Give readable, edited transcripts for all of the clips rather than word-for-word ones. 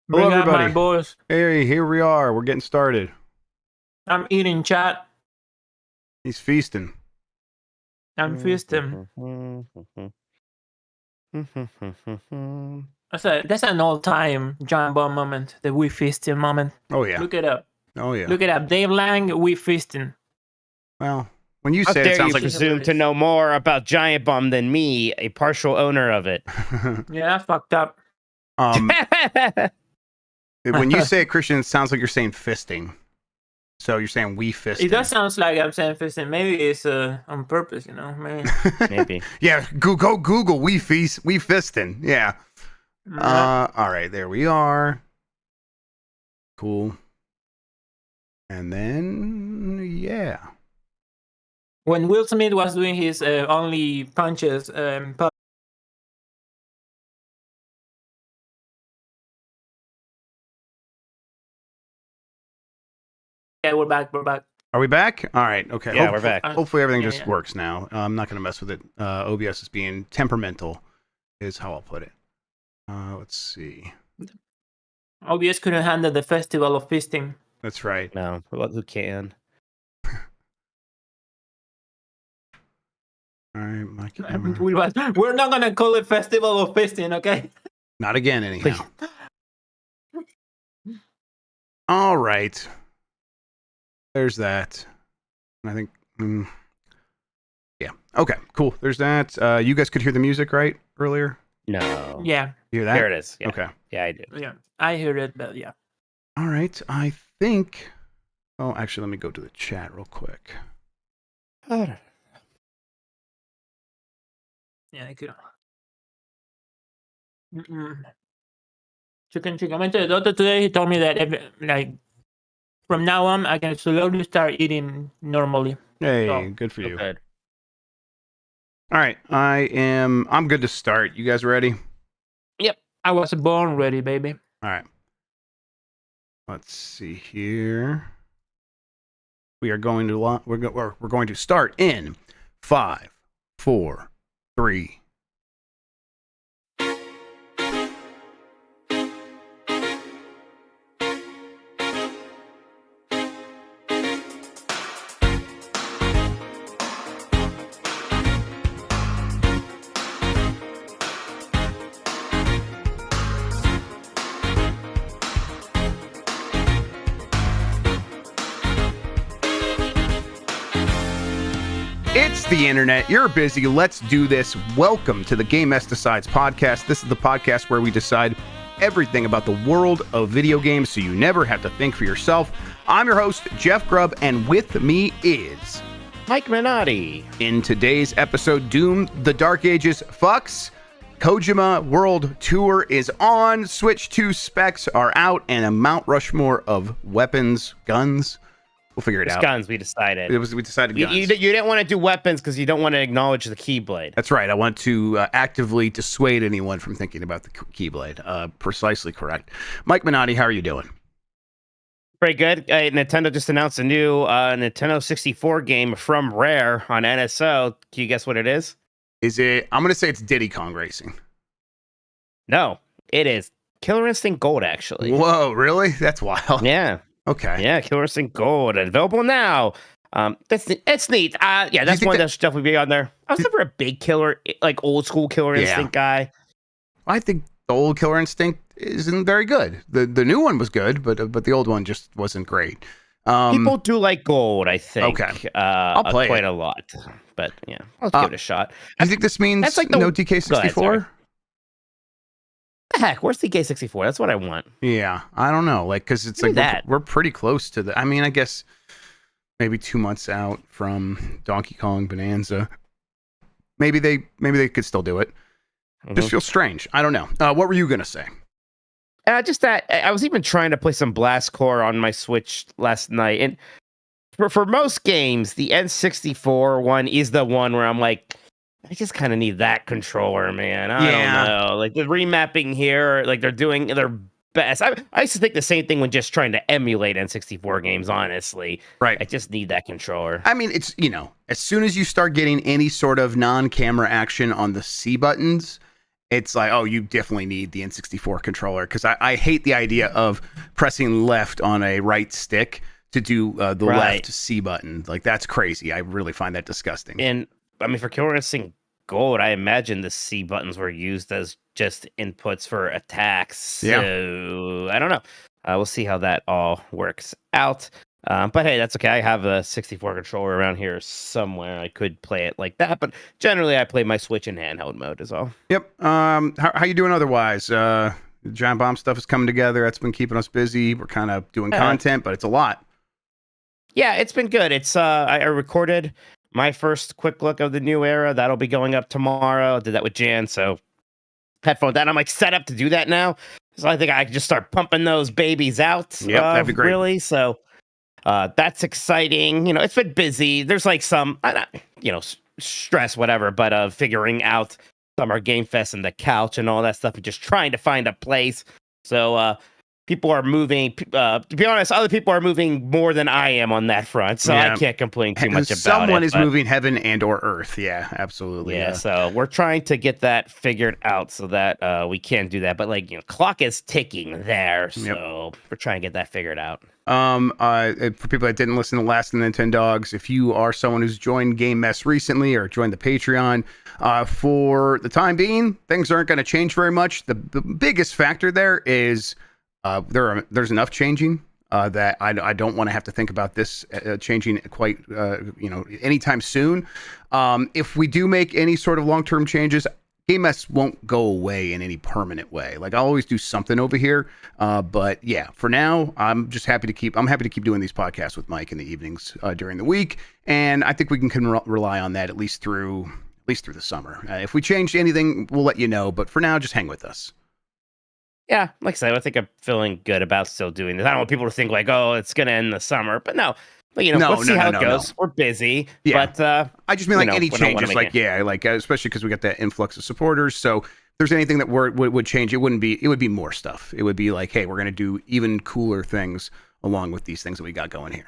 Hello, Bring out my everybody. boys. Hey, here we are. We're getting started. I'm eating, chat. He's feasting. I'm feasting. That's an all-time John Bomb moment. The we feasting moment. Oh, yeah. Look it up. Oh, yeah. Look it up. Dave Lang, we feasting. Well, when you How say it, dare it sounds you like... presume to know more about Giant Bomb than me, a partial owner of it? Yeah, that's fucked up. When you say it, Christian, it sounds like you're saying fisting. So you're saying we fisting. It does sound like I'm saying fisting. Maybe it's on purpose, you know? Maybe. Maybe. Yeah, go Google we fisting. Yeah. Yeah. All right, there we are. Cool. And then, yeah. When Will Smith was doing his only punches, yeah, we're back. We're back. Are we back? All right. Okay. Yeah, we're back. Hopefully everything Yeah, just yeah. works now. I'm not going to mess with it. OBS is being temperamental, is how I'll put it. Let's see. OBS couldn't handle the festival of fisting. That's right. No, well, who can? All right, my camera. We're not gonna call it festival of fisting, okay? Not again, anyhow. All right. There's that. I think. Yeah. Okay. Cool. There's that. You guys could hear the music, right? Earlier. No. Yeah, You hear that? There it is. Yeah. Okay. Yeah, I do. yeah. I heard it, but yeah. All right. I think. Oh, actually, let me go to the chat real quick. Yeah, I could. Chicken. I went to the doctor today. He told me that from now on, I can slowly start eating normally. Hey, Oh, good for you. Good. All right. I'm good to start. You guys ready? Yep, I was born ready, baby. All right. Let's see here. We are going to we're going to start in 5, 4, 3. It's the internet. You're busy. Let's do this. Welcome to the Game Decides podcast. This is the podcast where we decide everything about the world of video games so you never have to think for yourself. I'm your host, Jeff Grubb, and with me is Mike Minotti. in today's episode, Doom, The Dark Ages fucks. Kojima World Tour is on. Switch 2 specs are out, and a Mount Rushmore of weapons, guns. We'll figure it It's out. guns, we decided. We decided guns. You didn't want to do weapons because you don't want to acknowledge the Keyblade. That's right. I want to actively dissuade anyone from thinking about the Keyblade. Precisely correct. Mike Minotti, how are you doing? Pretty good. Nintendo just announced a new Nintendo 64 game from Rare on NSO. Can you guess what it is? Is it? I'm going to say it's Diddy Kong Racing. No, it is Killer Instinct Gold, actually. Whoa, really? That's wild. Yeah. Okay. Yeah, Killer Instinct Gold, available now. It's neat. Yeah, that's one that should definitely be on there. I was never a big old school Killer Instinct guy. I think the old Killer Instinct isn't very good. The new one was good, but the old one just wasn't great. People do like Gold, I think. Okay. I'll play quite it. a lot. But yeah, I'll give it a shot. I think this means that's like no DK64. Go ahead, the heck, where's the DK64? That's what I want. Yeah, I don't know. Because it's Maybe like we're pretty close to the. I mean, I guess maybe 2 months out from Donkey Kong Bonanza. Maybe they could still do it. Just feels strange. I don't know. What were you gonna say? Just that I was even trying to play some Blast Core on my Switch last night, and for most games, the N64 one is the one where I'm like, I just kind of need that controller, man. I don't know. Like the remapping here, like they're doing their best. I used to think the same thing when just trying to emulate N64 games, honestly. Right. I just need that controller. I mean, it's, as soon as you start getting any sort of non-camera action on the C buttons it's like, oh, you definitely need the N64 controller, because I hate the idea of pressing left on a right stick to do the left C button. Like, that's crazy. I really find that disgusting. And I mean, for Killer Instinct Gold, I imagine the C buttons were used as just inputs for attacks. So I don't know. We'll see how that all works out. But hey, that's okay. I have a 64 controller around here somewhere. I could play it like that, but generally I play my Switch in handheld mode as well. Yep. How you doing otherwise? Giant Bomb stuff is coming together. That's been keeping us busy. We're kind of doing content, but it's a lot. Yeah, it's been good. It's I recorded my first quick look of the new era. That'll be going up tomorrow. I did that with Jan, so headphone that I'm like set up to do that now. So I think I can just start pumping those babies out. Yep, that'd be great. Really, so that's exciting. You know, it's been busy. There's like some, stress, whatever, but figuring out Summer Game Fest and the couch and all that stuff, and just trying to find a place. So people are moving. To be honest, other people are moving more than I am on that front, so I can't complain too much about it. Someone is moving heaven and or earth. Yeah, absolutely. Yeah, so we're trying to get that figured out so that we can do that. But clock is ticking there, so we're trying to get that figured out. For people that didn't listen to Last of the Nintendogs, if you are someone who's joined Game Mess recently or joined the Patreon, for the time being, things aren't going to change very much. The biggest factor there is there's enough changing that I don't want to have to think about this changing quite anytime soon. If we do make any sort of long-term changes, Game Mess won't go away in any permanent way. Like, I'll always do something over here. But yeah, for now, I'm happy to keep doing these podcasts with Mike in the evenings during the week. And I think we can rely on that at least through the summer. If we change anything, we'll let you know. But for now, just hang with us. Yeah, like I said, I think I'm feeling good about still doing this. I don't want people to think like, oh, it's going to end in the summer. But no. But, let's see how it goes. We're busy. Yeah. But I just mean any changes, especially because we got that influx of supporters. So if there's anything that would change, it would be more stuff. It would be like, hey, we're going to do even cooler things along with these things that we got going here.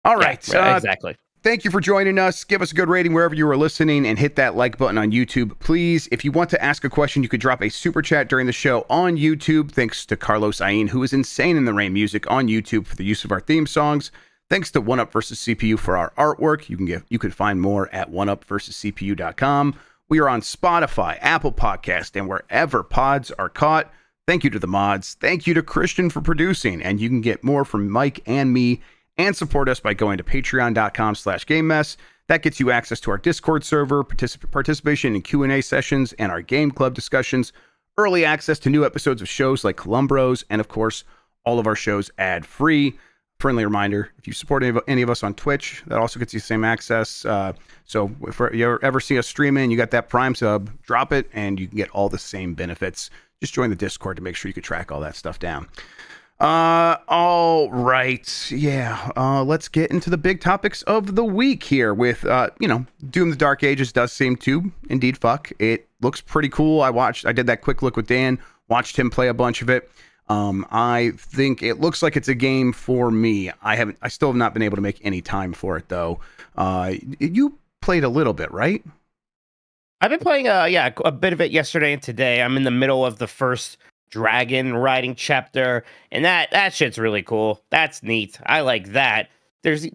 All right. Exactly. Thank you for joining us. Give us a good rating wherever you are listening, and hit that like button on YouTube. Please, if you want to ask a question, you could drop a super chat during the show on YouTube. Thanks to Carlos Ain, who is Insane in the Rain Music on YouTube, for the use of our theme songs. Thanks to 1UP versus CPU for our artwork. You can find more at 1UpVersusCPU.com. We are on Spotify, Apple Podcast, and wherever pods are caught. Thank you to the mods. Thank you to Christian for producing. And you can get more from Mike and me and support us by going to patreon.com/GameMess. That gets you access to our Discord server, participation in Q&A sessions, and our game club discussions, early access to new episodes of shows like Columbros, and of course, all of our shows ad-free. Friendly reminder, if you support any of us on Twitch, that also gets you the same access. So if you ever see us streaming, you got that Prime sub, drop it, and you can get all the same benefits. Just join the Discord to make sure you can track all that stuff down. All right. Yeah. Let's get into the big topics of the week here with, Doom the Dark Ages does seem to indeed fuck. It looks pretty cool. I did that quick look with Dan, watched him play a bunch of it. I think it looks like it's a game for me. I still have not been able to make any time for it though. You played a little bit, right? I've been playing a bit of it yesterday and today. I'm in the middle of the first dragon riding chapter, and that shit's really cool. That's neat. I like that. There's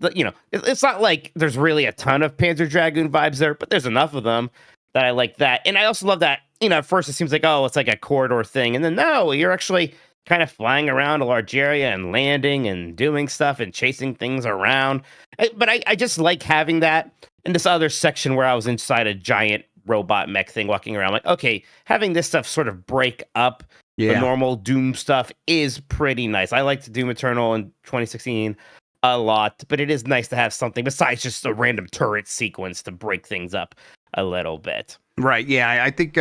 it's not like there's really a ton of Panzer Dragoon vibes there, but there's enough of them that I like that. And I also love that, at first it seems like, oh, it's like a corridor thing, and then no, you're actually kind of flying around a large area and landing and doing stuff and chasing things around. But I just like having that. In this other section where I was inside a giant robot mech thing walking around, like, okay, having this stuff sort of break up the normal Doom stuff is pretty nice. I liked Doom Eternal in 2016 a lot, but it is nice to have something besides just a random turret sequence to break things up a little bit. Right. Yeah. I think,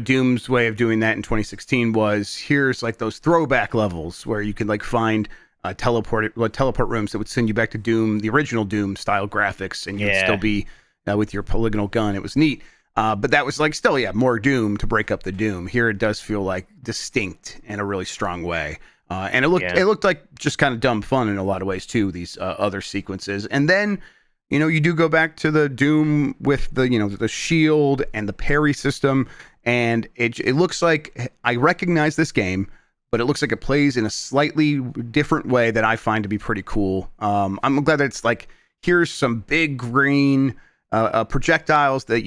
Doom's way of doing that in 2016 was, here's like those throwback levels where you could like find teleport rooms that would send you back to Doom, the original Doom style graphics, and you'd still be with your polygonal gun. It was neat. But that was like still, more Doom to break up the Doom. Here it does feel like distinct in a really strong way. And it looked like just kind of dumb fun in a lot of ways too, these other sequences. And then, you do go back to the Doom with the, the shield and the parry system. and it looks like I recognize this game, but it looks like it plays in a slightly different way that I find to be pretty cool. I'm glad that it's like, here's some big green projectiles that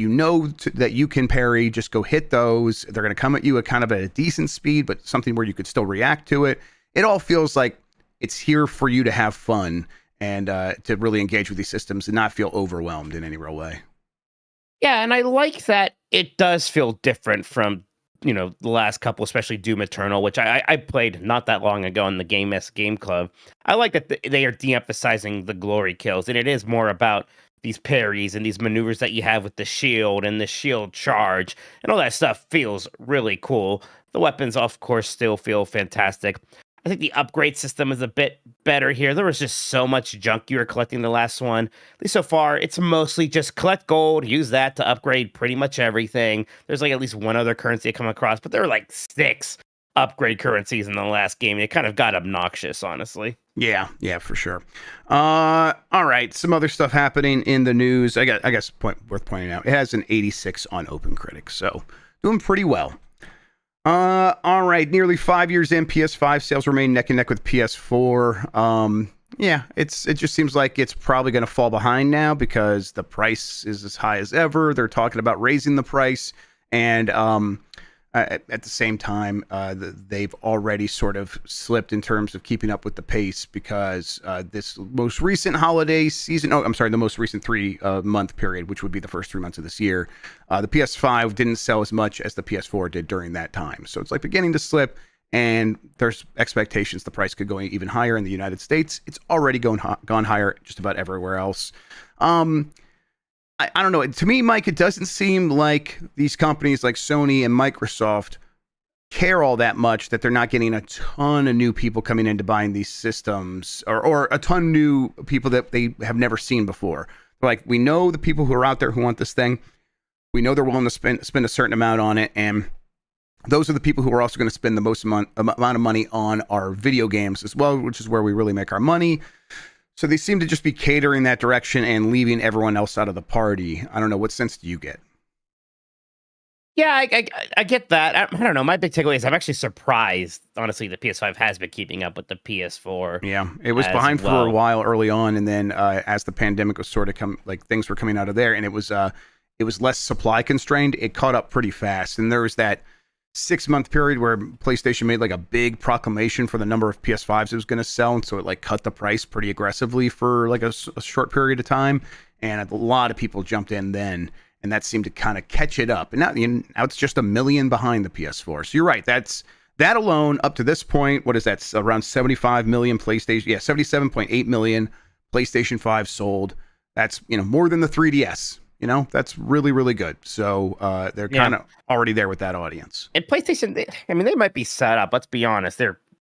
that you can parry. Just go hit those. They're going to come at you at kind of at a decent speed, but something where you could still react to it. It all feels like it's here for you to have fun and to really engage with these systems and not feel overwhelmed in any real way. Yeah, and I like that it does feel different from, the last couple, especially Doom Eternal, which I played not that long ago in the Game Club. I like that they are de-emphasizing the glory kills, and it is more about these parries and these maneuvers that you have with the shield and the shield charge, and all that stuff feels really cool. The weapons, of course, still feel fantastic. I think the upgrade system is a bit better here. There was just so much junk you were collecting the last one. At least so far, it's mostly just collect gold, use that to upgrade pretty much everything. There's like at least one other currency I come across, but there were like 6 upgrade currencies in the last game. It kind of got obnoxious, honestly. Yeah, for sure. All right, some other stuff happening in the news. I guess worth pointing out. It has an 86 on OpenCritic, so doing pretty well. All right, nearly 5 years in, PS5 sales remain neck and neck with PS4. Yeah, it just seems like it's probably going to fall behind now because the price is as high as ever. They're talking about raising the price, and at the same time, they've already sort of slipped in terms of keeping up with the pace because this most recent holiday season, the most recent 3-month period, which would be the first 3 months of this year, the PS5 didn't sell as much as the PS4 did during that time. So it's like beginning to slip, and there's expectations the price could go even higher in the United States. It's already gone higher just about everywhere else. I don't know. To me, Mike, it doesn't seem like these companies like Sony and Microsoft care all that much that they're not getting a ton of new people coming in to buying these systems or a ton of new people that they have never seen before. Like, we know the people who are out there who want this thing. We know they're willing to spend a certain amount on it. And those are the people who are also going to spend the most amount of money on our video games as well, which is where we really make our money. So they seem to just be catering that direction and leaving everyone else out of the party. I don't know. What sense do you get? Yeah, I get that. I don't know. My big takeaway is I'm actually surprised, honestly, the PS5 has been keeping up with the PS4. Yeah, it was behind for a while early on, and then as the pandemic was sort of things were coming out of there, and it was less supply constrained. It caught up pretty fast, and there was that 6-month period where PlayStation made like a big proclamation for the number of PS5s it was going to sell, and so it like cut the price pretty aggressively for like a short period of time, and a lot of people jumped in then, and that seemed to kind of catch it up. And now it's just 1 million behind the PS4. So you're right. That alone up to this point. What is that? Around 75 million PlayStation. Yeah, 77.8 million PlayStation 5 sold. That's more than the 3DS. That's really, really good. So they're kind of already there with that audience. And PlayStation, they might be set up. Let's be honest.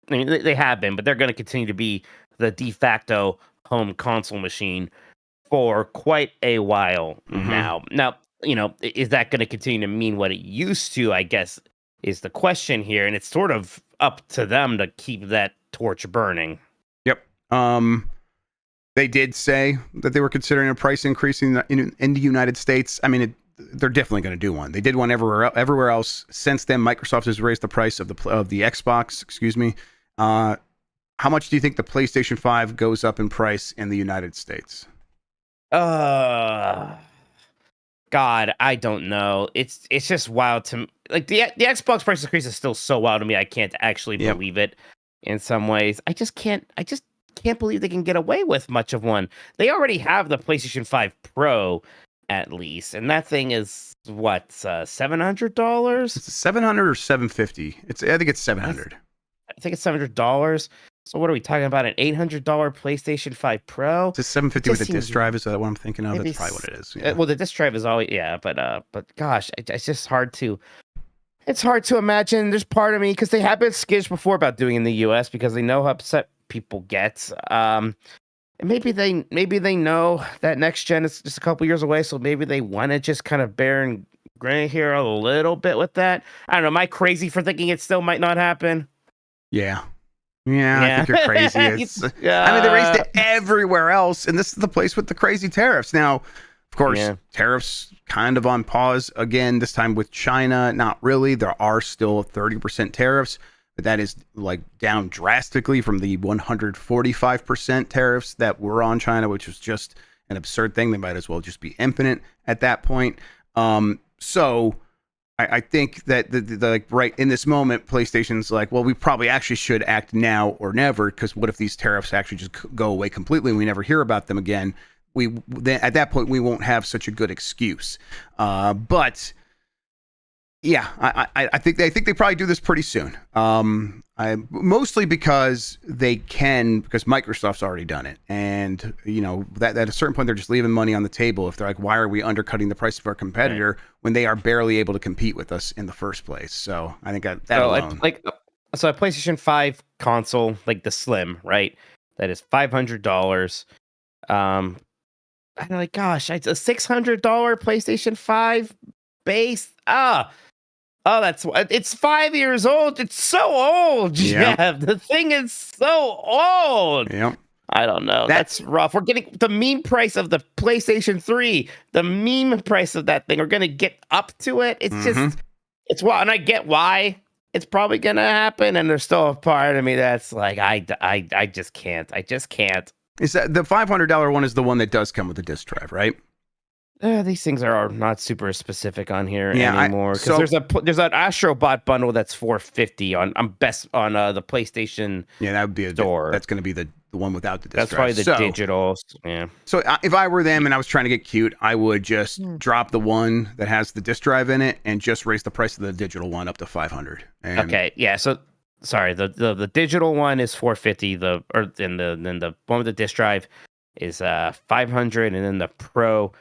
They have been, but they're going to continue to be the de facto home console machine for quite a while now. Now, is that going to continue to mean what it used to, I guess, is the question here. And it's sort of up to them to keep that torch burning. Yep. They did say that they were considering a price increase in the United States. I mean, they're definitely going to do one. They did one everywhere else. Since then, Microsoft has raised the price of the Xbox. Excuse me. How much do you think the PlayStation 5 goes up in price in the United States? God, I don't know. It's just wild to me. Like the Xbox price increase is still so wild to me. I can't actually believe it. In some ways, I just can't believe they can get away with much of one. They already have the PlayStation 5 Pro, at least, and that thing is what, $700? It's $700 or $750. I think it's $700. I think it's $700. So what are we talking about? An $800 PlayStation 5 Pro? It's a $750 with a disc drive. Is that what I'm thinking of? That's probably what it is. Yeah. Well, the disc drive is always but gosh, it's just hard to. It's hard to imagine. There's part of me because they have been skittish before about doing it in the U.S. because they know how upset people get. And maybe they know that next gen is just a couple years away, so maybe they want to just kind of bear and grin here a little bit with that. I don't know. Am I crazy for thinking it still might not happen? Yeah. I think you're crazy. They raised it everywhere else, and this is the place with the crazy tariffs. Now, of course, Yeah. tariffs kind of on pause again, this time with China. Not really. There are still 30% tariffs, but that is like down drastically from the 145% tariffs that were on China, which was just an absurd thing. They might as well just be infinite at that point. So I think that the like right in this moment, PlayStation's like, well, we probably actually should act now or never, because what if these tariffs actually just go away completely and we never hear about them again? Then at that point we won't have such a good excuse. But yeah, I think they probably do this pretty soon. Mostly because because Microsoft's already done it, and that at a certain point they're just leaving money on the table. If they're like, why are we undercutting the price of our competitor when they are barely able to compete with us in the first place? So I think that alone. So a PlayStation 5 console, like the Slim, right? That is $500. I'm like, gosh, it's a $600 PlayStation 5 base. It's 5 years old. It's so old, Jeff. Yep. The thing is so old. Yep. I don't know. That's rough. We're getting the meme price of the PlayStation 3, the meme price of that thing. We're going to get up to it. It's just, it's what, and I get why it's probably going to happen. And there's still a part of me that's like, I just can't. I just can't. Is that the $500 one is the one that does come with a disc drive, right? These things are not super specific on here anymore. Because there's an Astrobot bundle that's $450 on the PlayStation. Yeah, that would be store. That's going to be the one without the disc That's drive. probably the digital. Yeah. So if I were them and I was trying to get cute, I would just drop the one that has the disc drive in it and just raise the price of the digital one up to $500. Okay. Yeah. So sorry, the digital one is $450. Then the one with the disc drive is $500, and then the Pro.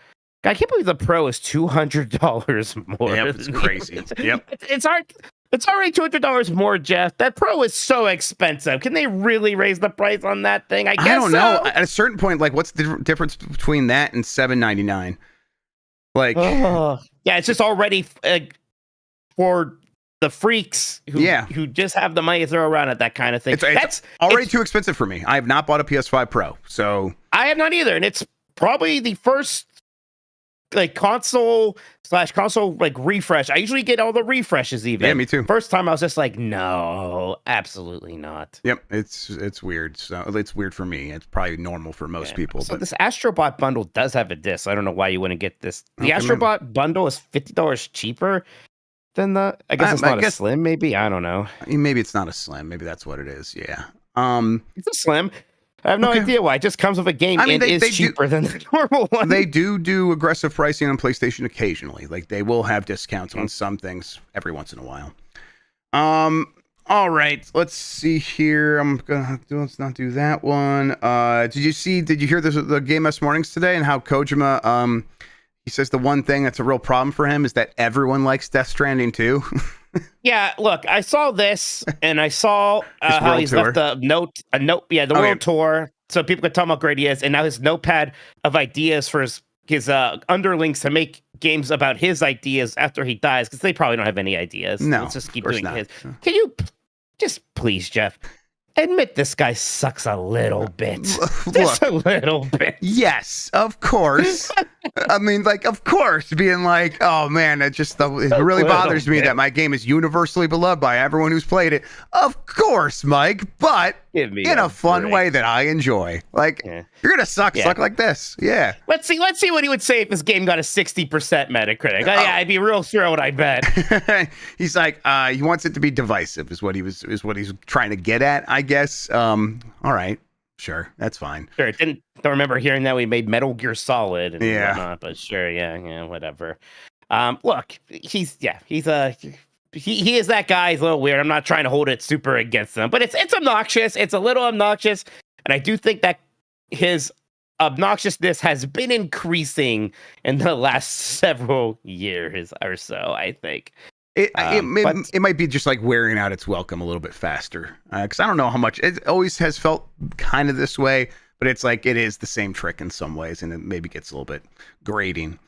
I can't believe the Pro is $200 more. Yep, it's crazy. Yep, it's hard. It's already $200 more, Jeff. That Pro is so expensive. Can they really raise the price on that thing? I guess I don't know. At a certain point, like, what's the difference between that and $799? Like, yeah, it's just already for the freaks who just have the money to throw around at that kind of thing. It's already too expensive for me. I have not bought a PS5 Pro, so I have not either, and it's probably the first console refresh. I usually get all the refreshes even. Yeah, me too. First time I was just like, no, absolutely not. Yep, it's weird. So it's weird for me. It's probably normal for most people. So this Astrobot bundle does have a disc. I don't know why you wouldn't get this. The Astrobot bundle is $50 cheaper than the. I guess it's not a Slim. Maybe, I don't know. Maybe it's not a Slim. Maybe that's what it is. Yeah. It's a Slim. I have no idea why. It just comes with a game and is cheaper than the normal one. They do aggressive pricing on PlayStation occasionally. Like, they will have discounts on some things every once in a while. All right. Let's see here. Let's not do that one. Did you hear the Game S Mornings today and how Kojima, he says the one thing that's a real problem for him is that everyone likes Death Stranding too. Yeah, look, I saw this, and I saw how he's left a note. Yeah, the world tour, so people could tell him how great he is, and now his notepad of ideas for his underlings to make games about his ideas after he dies, because they probably don't have any ideas. No, let's just keep doing his. Can you just please, Jeff, admit this guy sucks a little bit? Just a little bit. Yes, of course. I mean, of course, being like, oh man, it really bothers me that my game is universally beloved by everyone who's played it. Of course, Mike, but in a fun way that I enjoy. You're gonna suck like this. Yeah. Let's see what he would say if his game got a 60% Metacritic. Yeah, I'd be real thrilled, I bet. He's like, he wants it to be divisive, is what he's trying to get at, I guess. All right. Sure, that's fine. Sure, don't remember hearing that we made Metal Gear Solid and whatnot, but sure, yeah, whatever. Look, he is that guy. He's a little weird. I'm not trying to hold it super against him, but it's obnoxious. It's a little obnoxious, and I do think that his obnoxiousness has been increasing in the last several years or so, I think. It might be just like wearing out its welcome a little bit faster, because I don't know how much it always has felt kind of this way, but it's like it is the same trick in some ways, and it maybe gets a little bit grating.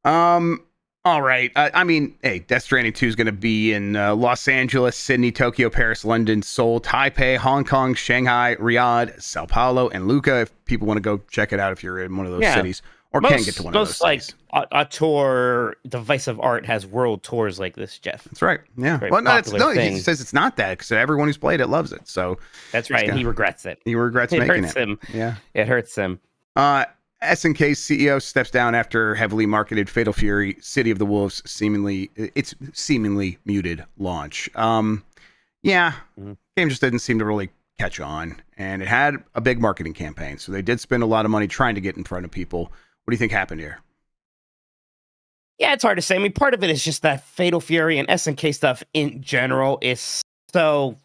All right. Hey, Death Stranding 2 is going to be in Los Angeles, Sydney, Tokyo, Paris, London, Seoul, Taipei, Hong Kong, Shanghai, Riyadh, Sao Paulo, and Lucca. If people want to go check it out, if you're in one of those cities. or can get to one of those like cities. a tour, Divisive Art has world tours like this, Jeff. That's right. Yeah. Very Well, no, popular thing. he says it's not that because everyone who's played it loves it. So That's right. And he regrets it. he regrets It making hurts it. him. Yeah. It hurts him. SNK's CEO steps down after heavily marketed Fatal Fury: City of the Wolves seemingly muted launch. Game just didn't seem to really catch on, and it had a big marketing campaign, so they did spend a lot of money trying to get in front of people. What do you think happened here? Yeah, it's hard to say. I mean, part of it is just that Fatal Fury and SNK stuff in general is so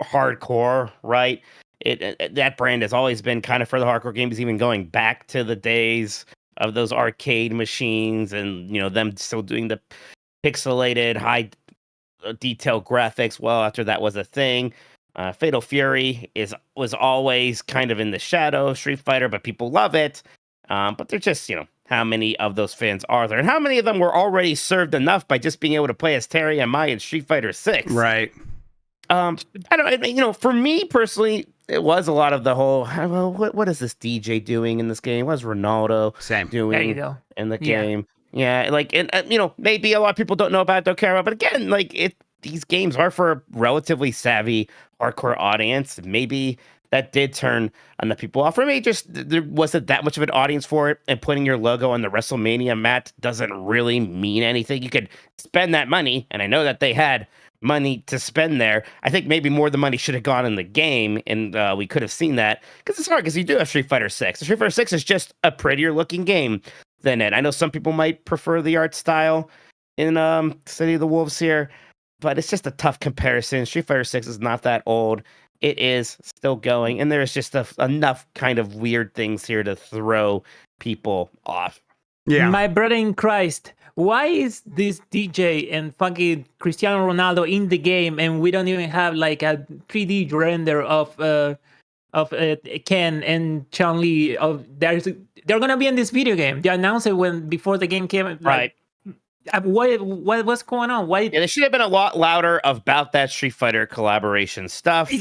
hardcore, right? That brand has always been kind of for the hardcore games, even going back to the days of those arcade machines, and them still doing the pixelated high detail graphics. Well, after that was a thing, Fatal Fury was always kind of in the shadow of Street Fighter, but people love it. But they're just how many of those fans are there, and how many of them were already served enough by just being able to play as Terry and Mai in Street Fighter 6? Right. I don't. For me personally, it was a lot of the whole. Well, what is this DJ doing in this game? What is Ronaldo doing There you go. in the game? Yeah, maybe a lot of people don't know about it, don't care about. But again, these games are for a relatively savvy hardcore audience. Maybe that did turn enough people off. For me, just there wasn't that much of an audience for it, and putting your logo on the WrestleMania mat doesn't really mean anything. You could spend that money, and I know that they had money to spend there. I think maybe more of the money should have gone in the game, and we could have seen that, because it's hard, because you do have Street Fighter 6. Street Fighter 6 is just a prettier looking game than it. I know some people might prefer the art style in City of the Wolves here, but it's just a tough comparison. Street Fighter 6 is not that old. It is still going, and there's just enough kind of weird things here to throw people off. Yeah. My brother in Christ, why is this DJ and fucking Cristiano Ronaldo in the game, and we don't even have like a 3D render of Ken and Chun-Li? They're gonna be in this video game. They announced it before the game came. Right. What's going on? Why? Yeah, they should have been a lot louder about that Street Fighter collaboration stuff.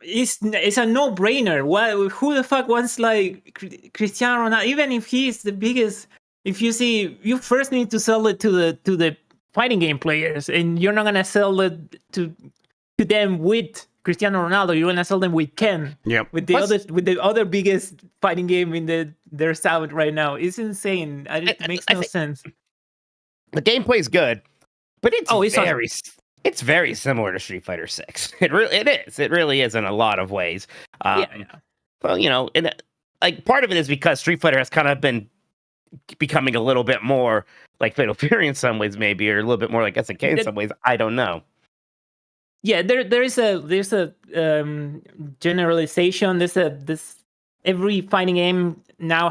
It's a no-brainer. Who the fuck wants like Cristiano Ronaldo? Even if he's the biggest, if you first need to sell it to the fighting game players, and you're not gonna sell it to them with Cristiano Ronaldo. You're gonna sell them with Ken. Yep. With the other biggest fighting game in their south right now. It's insane. It makes no sense. The gameplay's good, but it's very similar to Street Fighter 6. It really is in a lot of ways. Well, and part of it is because Street Fighter has kind of been becoming a little bit more like Fatal Fury in some ways, maybe, or a little bit more like SNK in some ways. I don't know. Yeah, there's a generalization. This every fighting game now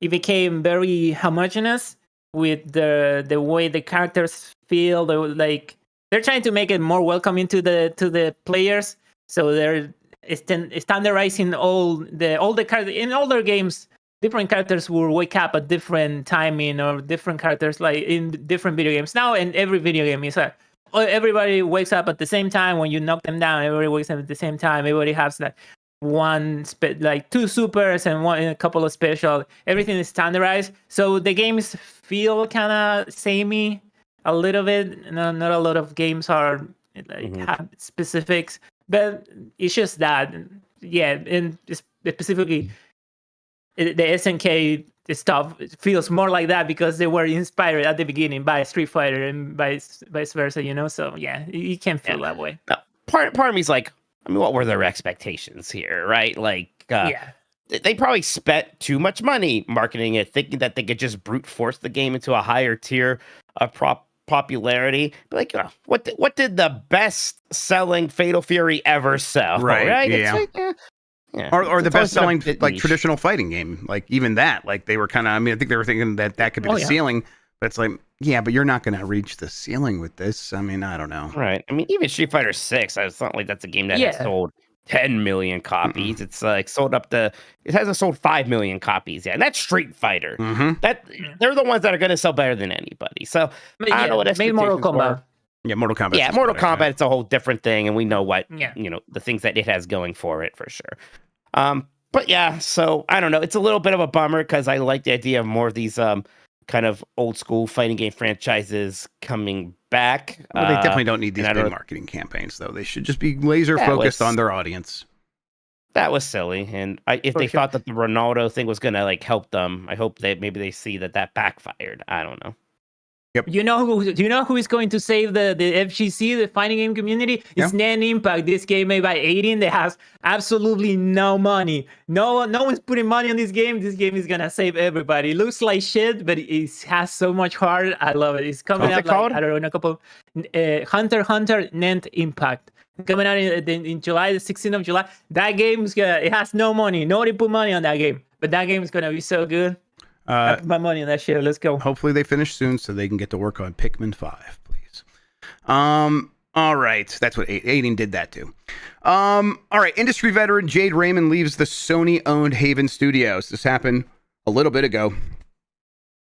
it became very homogeneous with the way the characters feel. They're trying to make it more welcoming to the players. So they're standardizing all the characters in older games. Different characters will wake up at different timing, or different characters like in different video games. Now, in every video game is everybody wakes up at the same time. When you knock them down, everybody wakes up at the same time. Everybody has two supers and a couple of special. Everything is standardized, so the games feel kind of samey a little bit. Not a lot of games are have specifics, but it's just that, and specifically the SNK stuff feels more like that because they were inspired at the beginning by Street Fighter and vice versa. So yeah, you can feel that way. Now, part of me's like, I mean, what were their expectations here, right? They probably spent too much money marketing it, thinking that they could just brute force the game into a higher tier of popularity. But what did the best selling Fatal Fury ever sell? Right? Yeah. Yeah. Or the best selling traditional fighting game, even that, they were kind of. I mean, I think they were thinking that could be the ceiling. But it's like, yeah, but you're not going to reach the ceiling with this. I mean, I don't know. Right. I mean, even Street Fighter 6, it's not like that's a game that has sold 10 million copies. Mm-hmm. It's sold it hasn't sold 5 million copies yet. And that's Street Fighter. Mm-hmm. They're the ones that are going to sell better than anybody. So I don't know what maybe Mortal Kombat. Yeah, Mortal Kombat. Yeah, Mortal Kombat, it's a whole different thing, and we know what the things that it has going for it for sure. But yeah, so I don't know. It's a little bit of a bummer because I like the idea of more of these kind of old school fighting game franchises coming back. Well, they definitely don't need and these I big don't. marketing campaigns, though. They should just be laser That focused on was their audience. that was silly. And if For they sure. thought that the Ronaldo thing was gonna like help them, I hope that maybe they see that backfired. I don't know. You know who is going to save the FGC, the fighting game community? It's Nan Impact. This game made by 18 that has absolutely no money. No one's putting money on this game. This game is gonna save everybody. It looks like shit, but it has so much heart. I love it. It's coming What's up it called? like, I don't know, in a couple. Hunter x Hunter Nan Impact. Coming out in July, the 16th of July. That game is gonna. It has no money. Nobody put money on that game, but that game is gonna be so good. I put my money on that shit. Let's go. Hopefully they finish soon so they can get to work on Pikmin 5, please. All right. That's what Aiden did that too. All right. Industry veteran Jade Raymond leaves the Sony-owned Haven Studios. This happened a little bit ago.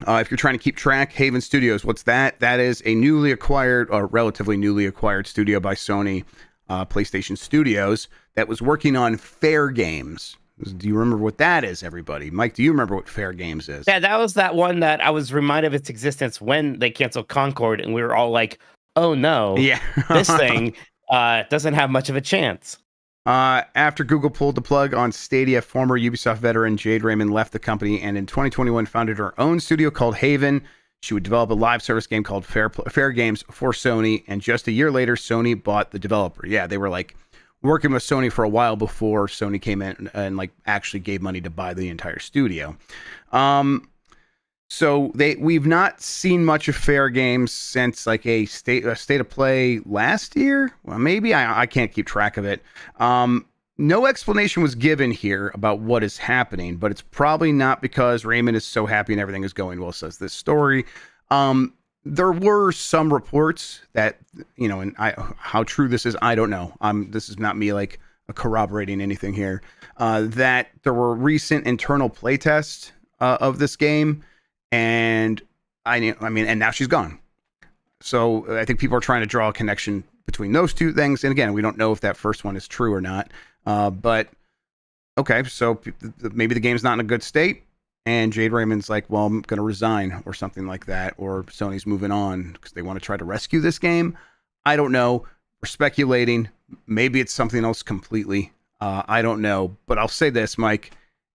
If you're trying to keep track, Haven Studios, what's that? That is a newly acquired, or relatively newly acquired studio by Sony PlayStation Studios that was working on Fair Games. Do you remember what that is, everybody? Mike, do you remember what Fair Games is? Yeah, that was that one that I was reminded of its existence when they canceled Concord, and we were all like, "Oh no, yeah, this thing doesn't have much of a chance." After Google pulled the plug on Stadia, former Ubisoft veteran Jade Raymond left the company and in 2021 founded her own studio called Haven. She would develop a live service game called Fair Games for Sony, and just a year later, Sony bought the developer. Yeah, they were like working with Sony for a while before Sony came in and like actually gave money to buy the entire studio. So we've not seen much of Fair Games since like a state of play last year. Well, maybe I can't keep track of it. No explanation was given here about what is happening, but it's probably not because Raymond is so happy and everything is going well, says this story. There were some reports that, you know, and how true this is, I don't know. This is not me like corroborating anything here. That there were recent internal playtests of this game, and I mean, and now she's gone. So I think people are trying to draw a connection between those two things. And again, we don't know if that first one is true or not. But okay, so maybe the game's not in a good state. And Jade Raymond's like, well, I'm going to resign or something like that. Or Sony's moving on because they want to try to rescue this game. I don't know. We're speculating. Maybe it's something else completely. I don't know. But I'll say this, Mike.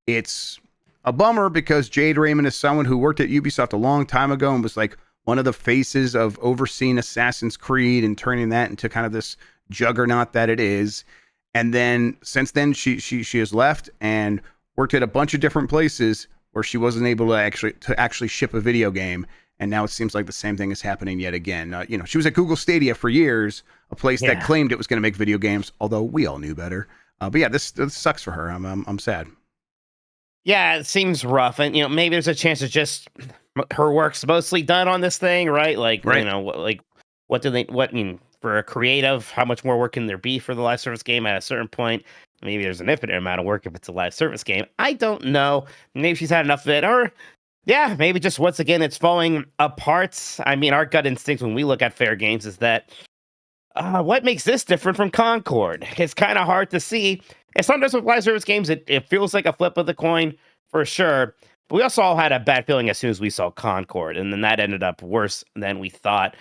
It's a bummer because Jade Raymond is someone who worked at Ubisoft a long time ago and was like one of the faces of overseeing Assassin's Creed and turning that into kind of this juggernaut that it is. And then since then, she has left and worked at a bunch of different places where she wasn't able to actually ship a video game. And now it seems like the same thing is happening yet again. You know, she was at Google Stadia for years, a place that claimed it was going to make video games, although we all knew better. But yeah, this sucks for her. I'm sad. Yeah, it seems rough, and you know, maybe there's a chance it's just her work's mostly done on this thing, right? Like, you know, what I mean, for a creative, how much more work can there be for the live service game at a certain point? Maybe there's an infinite amount of work if it's a live service game. I don't know. Maybe she's had enough of it, or yeah, maybe just once again it's falling apart. I mean, our gut instinct when we look at Fair Games is that what makes this different from Concord? It's kind of hard to see. And sometimes with live service games, it feels like a flip of the coin for sure. But we also all had a bad feeling as soon as we saw Concord, and then that ended up worse than we thought.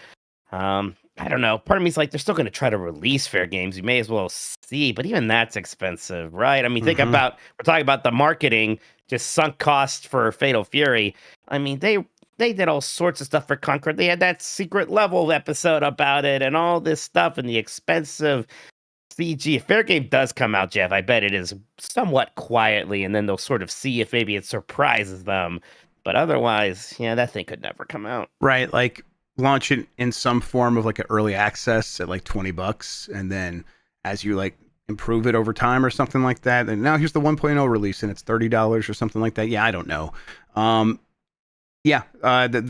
I don't know. Part of me is like, they're still going to try to release Fair Games. You may as well see, but even that's expensive, right? I mean, think about, we're talking about the marketing, just sunk cost for Fatal Fury. I mean, they did all sorts of stuff for Concord. They had that secret level episode about it and all this stuff and the expensive CG. If Fair Game does come out, Jeff, I bet it is somewhat quietly, and then they'll sort of see if maybe it surprises them. But otherwise, yeah, that thing could never come out. Right, like launch it in some form of like an early access at like $20, and then as you like improve it over time or something like that, and now here's the 1.0 release and it's $30 or something like that. Yeah, I don't know.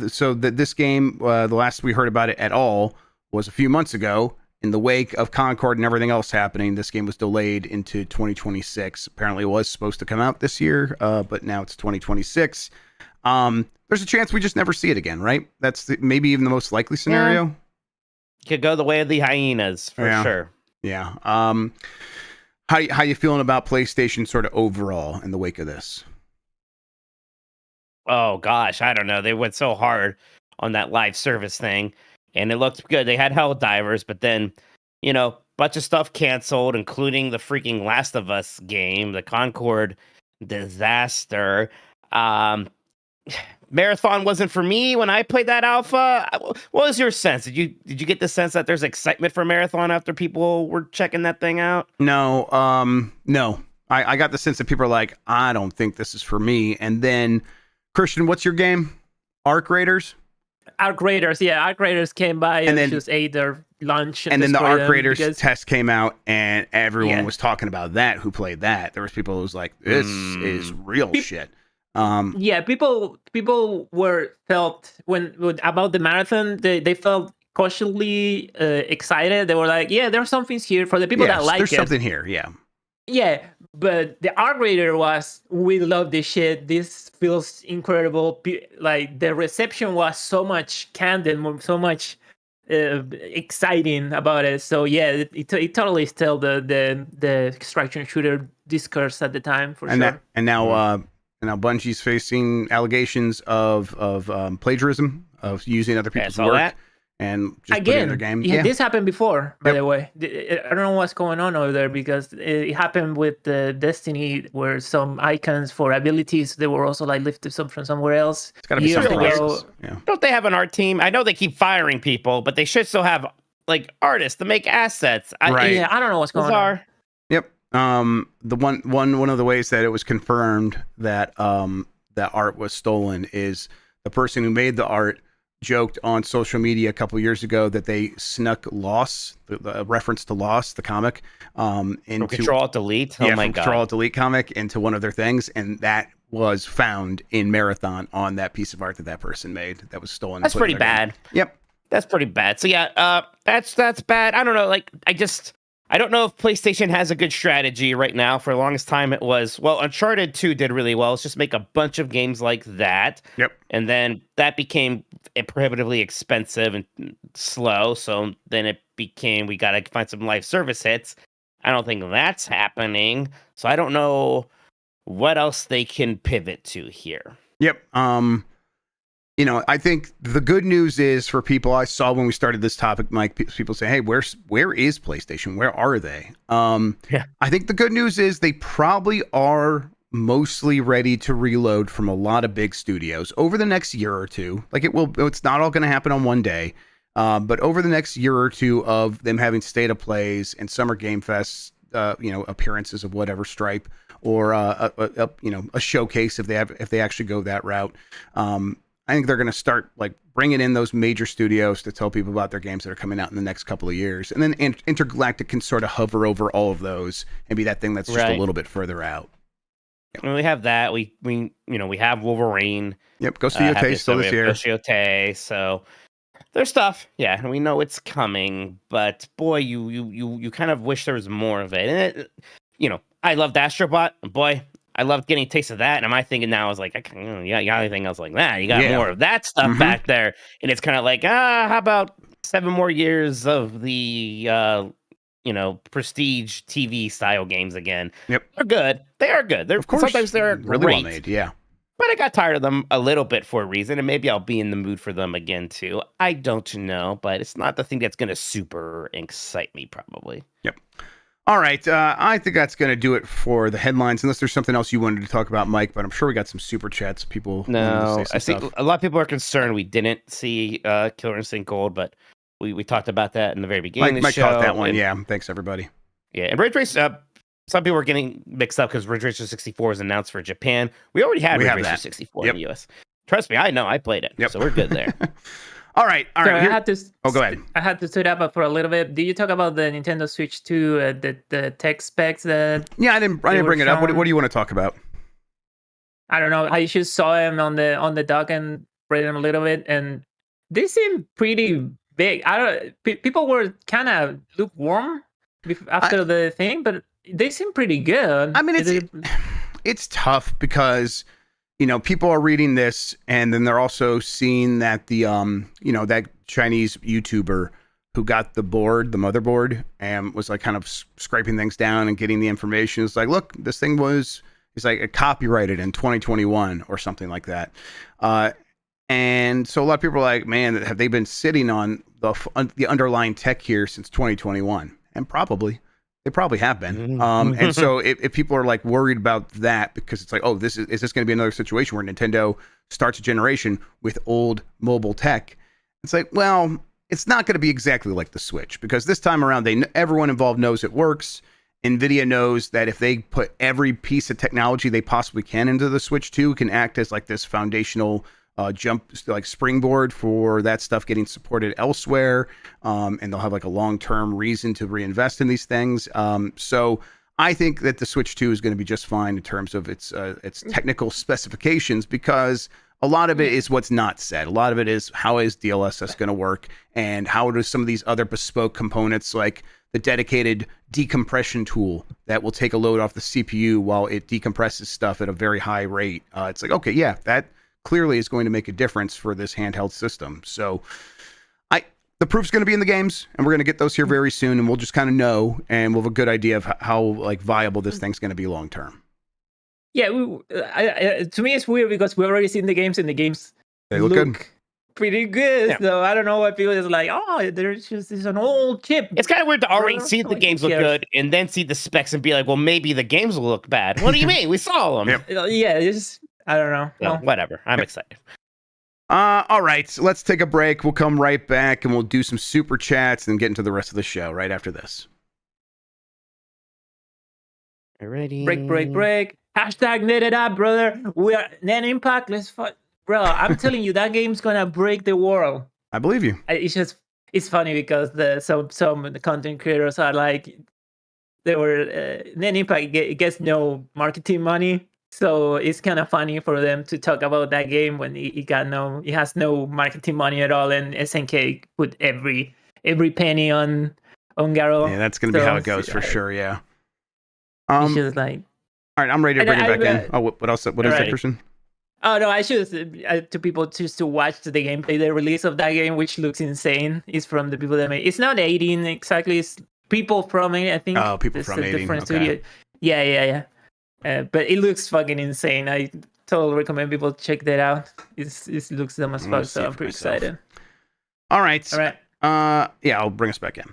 So this game, the last we heard about it at all was a few months ago. In the wake of Concord and everything else happening, this game was delayed into 2026. Apparently it was supposed to come out this year, but now it's 2026. There's a chance we just never see it again, right? That's maybe even the most likely scenario. Yeah. Could go the way of the hyenas, for sure. Yeah. How you feeling about PlayStation sort of overall in the wake of this? Oh gosh, I don't know. They went so hard on that live service thing, and it looked good. They had Helldivers, but then, bunch of stuff canceled, including the freaking Last of Us game, the Concord disaster. Marathon wasn't for me when I played that alpha. What was your sense? Did you get the sense that there's excitement for Marathon after people were checking that thing out? No, no. I got the sense that people are like, I don't think this is for me. And then, Christian, what's your game? Arc Raiders? Arc Raiders, yeah. Arc Raiders came by and then just ate their lunch. And then the destroyed Arc them Raiders test came out, and everyone Yeah. was talking about that who played that. There was people who was like, this is real shit. Yeah, people felt about the marathon, they felt cautiously excited. They were like, yeah, there's something here for the people that like there's it. something here, yeah. Yeah, but the Arc Raider was, we love this shit. This feels incredible. Like the reception was so much candid, so much exciting about it. So yeah, it totally stole the extraction shooter discourse at the time for sure. And now Bungie's facing allegations of plagiarism, of using other people's work. That. And just putting it in their game. Yeah, this happened before, by the way. I don't know what's going on over there, because it happened with Destiny, where some icons for abilities, they were also like lifted from somewhere else. It's got to be something else. Yeah. Don't they have an art team? I know they keep firing people, but they should still have like artists to make assets. Right. Yeah, I don't know what's going on. Yep. The one of the ways that it was confirmed that that art was stolen is the person who made the art joked on social media a couple years ago that they snuck Lost, the reference to Lost, the comic, into Control-Alt-Delete. Oh my god, Control-Alt-Delete comic into one of their things, and that was found in Marathon on that piece of art that person made that was stolen. That's pretty bad. Yep, that's pretty bad. So yeah, that's bad. I don't know. Like I don't know if PlayStation has a good strategy right now. For the longest time, it was, well, Uncharted 2 did really well. Let's just make a bunch of games like that. Yep. And then that became prohibitively expensive and slow. So then it became, we got to find some live service hits. I don't think that's happening. So I don't know what else they can pivot to here. Yep. I think the good news is for people, I saw when we started this topic, Mike, people say, hey, where is PlayStation? Where are they? Yeah. I think the good news is they probably are mostly ready to reload from a lot of big studios over the next year or two. Like it's not all going to happen on one day. But over the next year or two of them having state of plays and summer game fests, appearances of whatever stripe, or a showcase if they actually go that route. I think they're going to start like bringing in those major studios to tell people about their games that are coming out in the next couple of years, and then Intergalactic can sort of hover over all of those and be that thing that's just a little bit further out. Yep. I mean, we have that. We have Wolverine. Yep, Ghost of Yotei still this year. Ghost of Yotei, so there's stuff. Yeah, and we know it's coming, but boy, you kind of wish there was more of it. And I loved Astrobot. Boy, I loved getting a taste of that. And my thinking now is like, you got anything else like that? You got more of that stuff back there. And it's kind of like, how about 7 more years of the, prestige TV style games again? Yep. They're good. They are good. Of course. Sometimes they're really great. Well made, yeah. But I got tired of them a little bit for a reason, and maybe I'll be in the mood for them again too. I don't know, but it's not the thing that's going to super excite me probably. Yep. All right, I think that's going to do it for the headlines, unless there's something else you wanted to talk about, Mike, but I'm sure we got some super chats. People. No, I think a lot of people are concerned we didn't see Killer Instinct Gold, but we talked about that in the very beginning of the show. Mike caught that one, yeah. Thanks, everybody. Yeah, and Ridge Race, some people are getting mixed up because Ridge Racer 64 is announced for Japan. We already had Ridge Racer 64 in the US. Trust me, I know. I played it, so we're good there. All right. So I had to. Go ahead. I had to sit up for a little bit. Did you talk about the Nintendo Switch 2, the tech specs that? Yeah, I didn't bring it up. What do you want to talk about? I don't know. I just saw him on the dock and read them a little bit, and they seem pretty big. People were kind of lukewarm after the thing, but they seem pretty good. I mean, it's tough because people are reading this and then they're also seeing that the that Chinese YouTuber who got the motherboard, and was like kind of scraping things down and getting the information. It's like, look, this thing was, it's like copyrighted in 2021 or something like that. And so a lot of people are like, man, have they been sitting on the underlying tech here since 2021? And they probably have been. And so if people are like worried about that, because it's like, oh, is this going to be another situation where Nintendo starts a generation with old mobile tech? It's like, well, it's not going to be exactly like the Switch, because this time around, everyone involved knows it works. NVIDIA knows that if they put every piece of technology they possibly can into the Switch 2, it can act as like this foundational jump, like springboard for that stuff getting supported elsewhere. And they'll have like a long-term reason to reinvest in these things. So I think that the Switch 2 is going to be just fine in terms of its technical specifications, because a lot of it is what's not said. A lot of it is, how is DLSS going to work, and how do some of these other bespoke components, like the dedicated decompression tool that will take a load off the CPU while it decompresses stuff at a very high rate. It's like, okay, yeah, that clearly is going to make a difference for this handheld system. So the proof's going to be in the games, and we're going to get those here very soon, and we'll just kind of know, and we'll have a good idea of how like viable this thing's going to be long term. Yeah, to me it's weird because we've already seen the games, and the games They look good. Pretty good. Yeah. So I don't know why people is like, oh, there's an old chip. It's kind of weird to already see the games look good and then see the specs and be like, well, maybe the games will look bad. What do you mean? We saw them. Yep. Yeah, I don't know. So, whatever. I'm excited. All right, so let's take a break. We'll come right back, and we'll do some super chats and get into the rest of the show right after this. Ready? Break. Hashtag net it up, brother. We are net impact. Let's fuck. Bro, I'm telling you, that game's gonna break the world. I believe you. It's funny because some of the content creators are like, they were net impact gets no marketing money, so it's kind of funny for them to talk about that game when it has no marketing money at all, and SNK put every penny on Garo. Yeah, that's gonna be how it goes for sure. Yeah. It's just like, all right, I'm ready to bring it back in. Oh, what else? What is that, Christian? Oh no, I should to people just to watch the gameplay, the release of that game, which looks insane. It's from the people that made. It's not 18 exactly. It's people from it, I think. Oh, people from 18. Okay. Studio. Yeah. But it looks fucking insane. I totally recommend people check that out. It looks dumb as fuck, so I'm pretty excited. All right. Yeah, I'll bring us back in.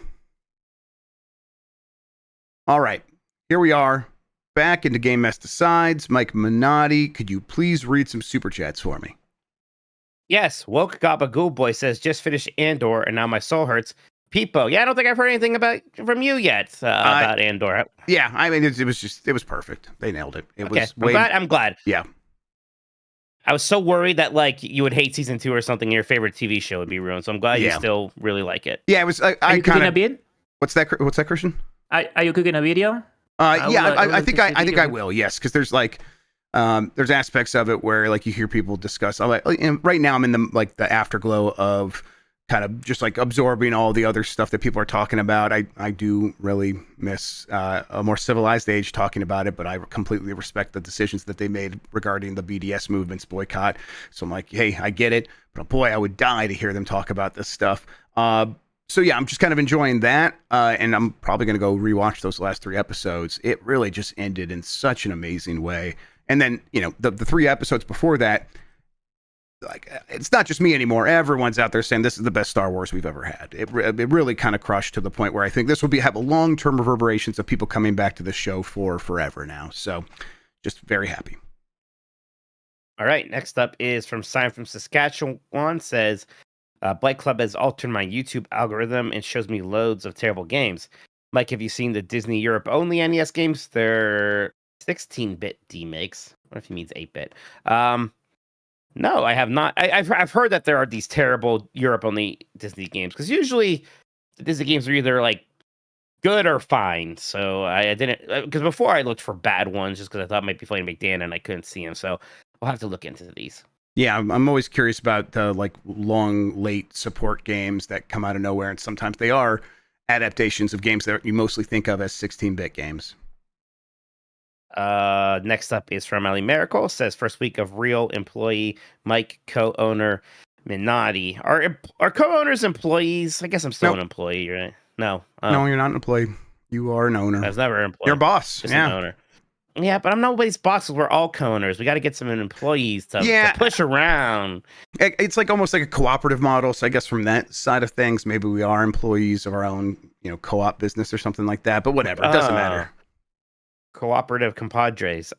All right, here we are. Back into Game Mess Decides. Mike Minotti, could you please read some super chats for me? Yes, Woke Gabagool Boy says, just finished Andor and now my soul hurts. Peepo, yeah, I don't think I've heard anything from you yet about Andor. Yeah, I mean, it was perfect. They nailed it. I'm glad. Yeah. I was so worried that like you would hate season 2 or something, your favorite TV show would be ruined. So I'm glad you still really like it. Yeah, it was. Are you cooking a bit? What's that, Christian? Are you cooking a video? I think I will. Yes, because there's like there's aspects of it where like you hear people discuss. Right now I'm in the afterglow of kind of just like absorbing all the other stuff that people are talking about. I do really miss a more civilized age talking about it, but I completely respect the decisions that they made regarding the BDS movement's boycott. So I'm like, hey, I get it, but boy, I would die to hear them talk about this stuff. So yeah, I'm just kind of enjoying that, and I'm probably going to go rewatch those last 3 episodes. It really just ended in such an amazing way. And then, the 3 episodes before that, like, it's not just me anymore. Everyone's out there saying this is the best Star Wars we've ever had. It really kind of crushed to the point where I think this will have a long-term reverberations of people coming back to the show for forever now. So just very happy. All right, next up is from Simon from Saskatchewan, says, Blight Club has altered my YouTube algorithm and shows me loads of terrible games. Mike, have you seen the Disney Europe only NES games? They're 16-bit demakes. What if he means 8-bit? No, I have not. I've heard that there are these terrible Europe only Disney games, because usually the Disney games are either like good or fine. So I didn't, because before I looked for bad ones just because I thought it might be Flame McDan and I couldn't see him. So I'll have to look into these. Yeah, I'm always curious about like long, late support games that come out of nowhere, and sometimes they are adaptations of games that you mostly think of as 16-bit games. Next up is from Ali Miracle, says, first week of real employee, Mike, co-owner, Minotti. Are co-owners employees? I guess I'm still Nope. an employee, right? No. No, you're not an employee. You are an owner. I was never an employee. You're a boss. Just an owner. Yeah, but I'm nobody's boss because we're all co-owners. We got to get some employees to push around. It's like almost like a cooperative model. So I guess from that side of things, maybe we are employees of our own, co-op business or something like that. But whatever, it doesn't matter. Cooperative compadres.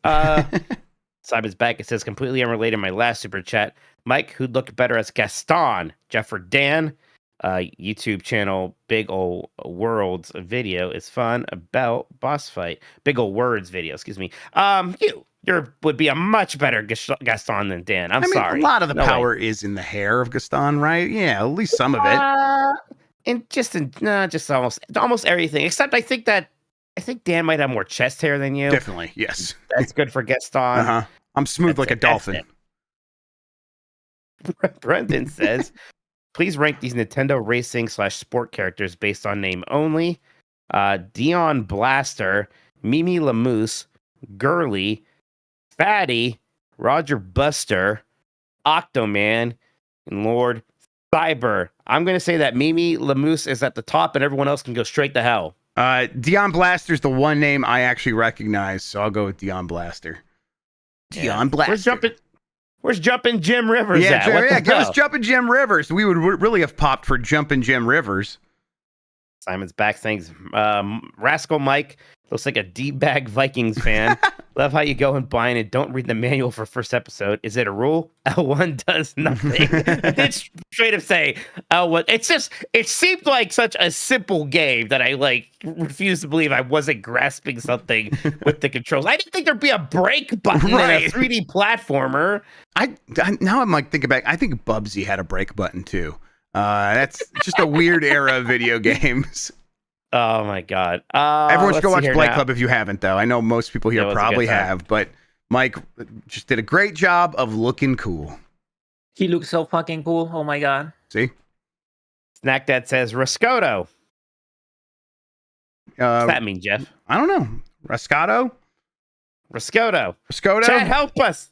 Simon's back. It says completely unrelated. My last super chat. Mike, who'd look better as Gaston, Jeff or Dan? YouTube channel Big Ol' Worlds video is fun about boss fight. Big Ol' Words video, excuse me. You would be a much better Gaston than Dan. I mean, sorry. A lot of the power is in the hair of Gaston, right? Yeah, at least some of it. And just almost everything. Except I think Dan might have more chest hair than you. Definitely, yes. That's good for Gaston. I'm smooth like a dolphin. Brendan says, please rank these Nintendo racing / sport characters based on name only. Dion Blaster, Mimi Lamoose, Girly, Fatty, Roger Buster, Octoman, and Lord Cyber. I'm going to say that Mimi Lamoose is at the top and everyone else can go straight to hell. Dion Blaster's the one name I actually recognize, so I'll go with Dion Blaster. Dion Blaster. Where's Jumpin' Jim Rivers at? Give us Jumpin' Jim Rivers. We would really have popped for Jumpin' Jim Rivers. Simon's back saying, Rascal Mike looks like a D-bag Vikings fan. Love how you go and buy and don't read the manual for first episode. Is it a rule? L1 does nothing. I did straight up say L1. It seemed like such a simple game that I refuse to believe I wasn't grasping something with the controls. I didn't think there'd be a break button in a 3D platformer. Now I'm thinking back. I think Bubsy had a break button too. That's just a weird era of video games. Oh my god! Everyone should go watch Play Club if you haven't, though. I know most people here probably have, but Mike just did a great job of looking cool. He looks so fucking cool. Oh my god! See, Snack Dad says Rascoto. What does that mean, Jeff? I don't know. Rascoto. Chad, help us.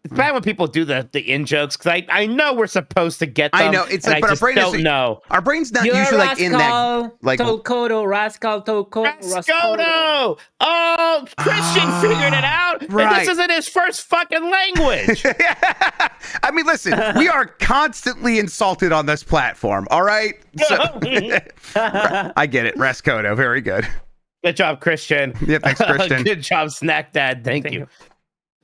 It's bad when people do the in jokes because I know we're supposed to get them. I know it's like, but our brain don't know. Our brain's not usually in that. Tokoto, Rascal, Rascoto. Oh, Christian figured it out. Right. And this isn't his first fucking language. I mean, listen, we are constantly insulted on this platform. All right, so, I get it. Rascoto, very good. Good job, Christian. Yeah, thanks, Christian. Good job, Snack Dad. Thank you.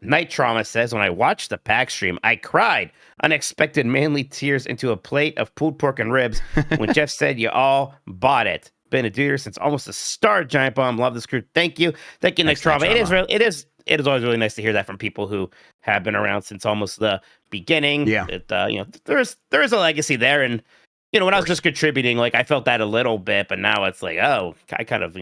Night Trauma says, when I watched the pack stream, I cried unexpected manly tears into a plate of pulled pork and ribs when Jeff said you all bought it. Been a duder since almost the start. Giant Bomb, love this crew. Thank you, Night Trauma. It is always really nice to hear that from people who have been around since almost the beginning. Yeah, there is a legacy there, and when I was just contributing, I felt that a little bit, but now it's like, oh, I kind of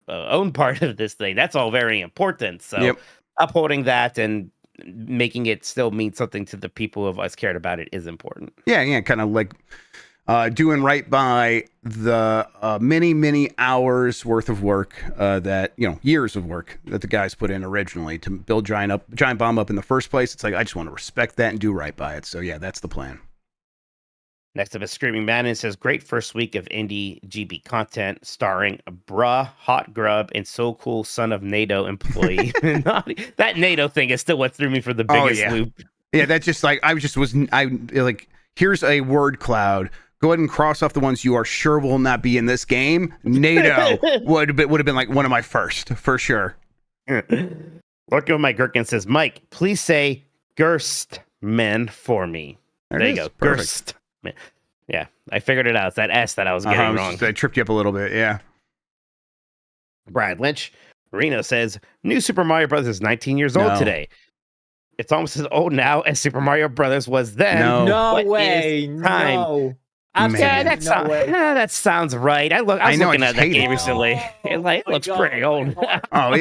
own part of this thing. That's all very important. So. Yep. Upholding that and making it still mean something to the people who have us cared about it is important. Yeah, kind of doing right by the many hours worth of work that years of work that the guys put in originally to build Giant Bomb up in the first place. It's like I just want to respect that and do right by it. So yeah, that's the plan. Next up is Screaming Man and says, great first week of indie GB content starring Bruh, Hot Grubb, and So Cool Son of NATO employee. That NATO thing is still what threw me for the biggest loop. Yeah, that's just here's a word cloud. Go ahead and cross off the ones you are sure will not be in this game. NATO would have been one of my first, for sure. Lorco Mike Gherkin says, Mike, please say Gerstman for me. There you go. Gerst. Yeah, I figured it out. It's that S that I was getting wrong. I tripped you up a little bit, yeah. Brad Lynch, Reno says, New Super Mario Bros. Is 19 years old today. It's almost as old now as Super Mario Brothers was then. No way. No. That sounds right. I was looking at that game recently. It looks pretty old.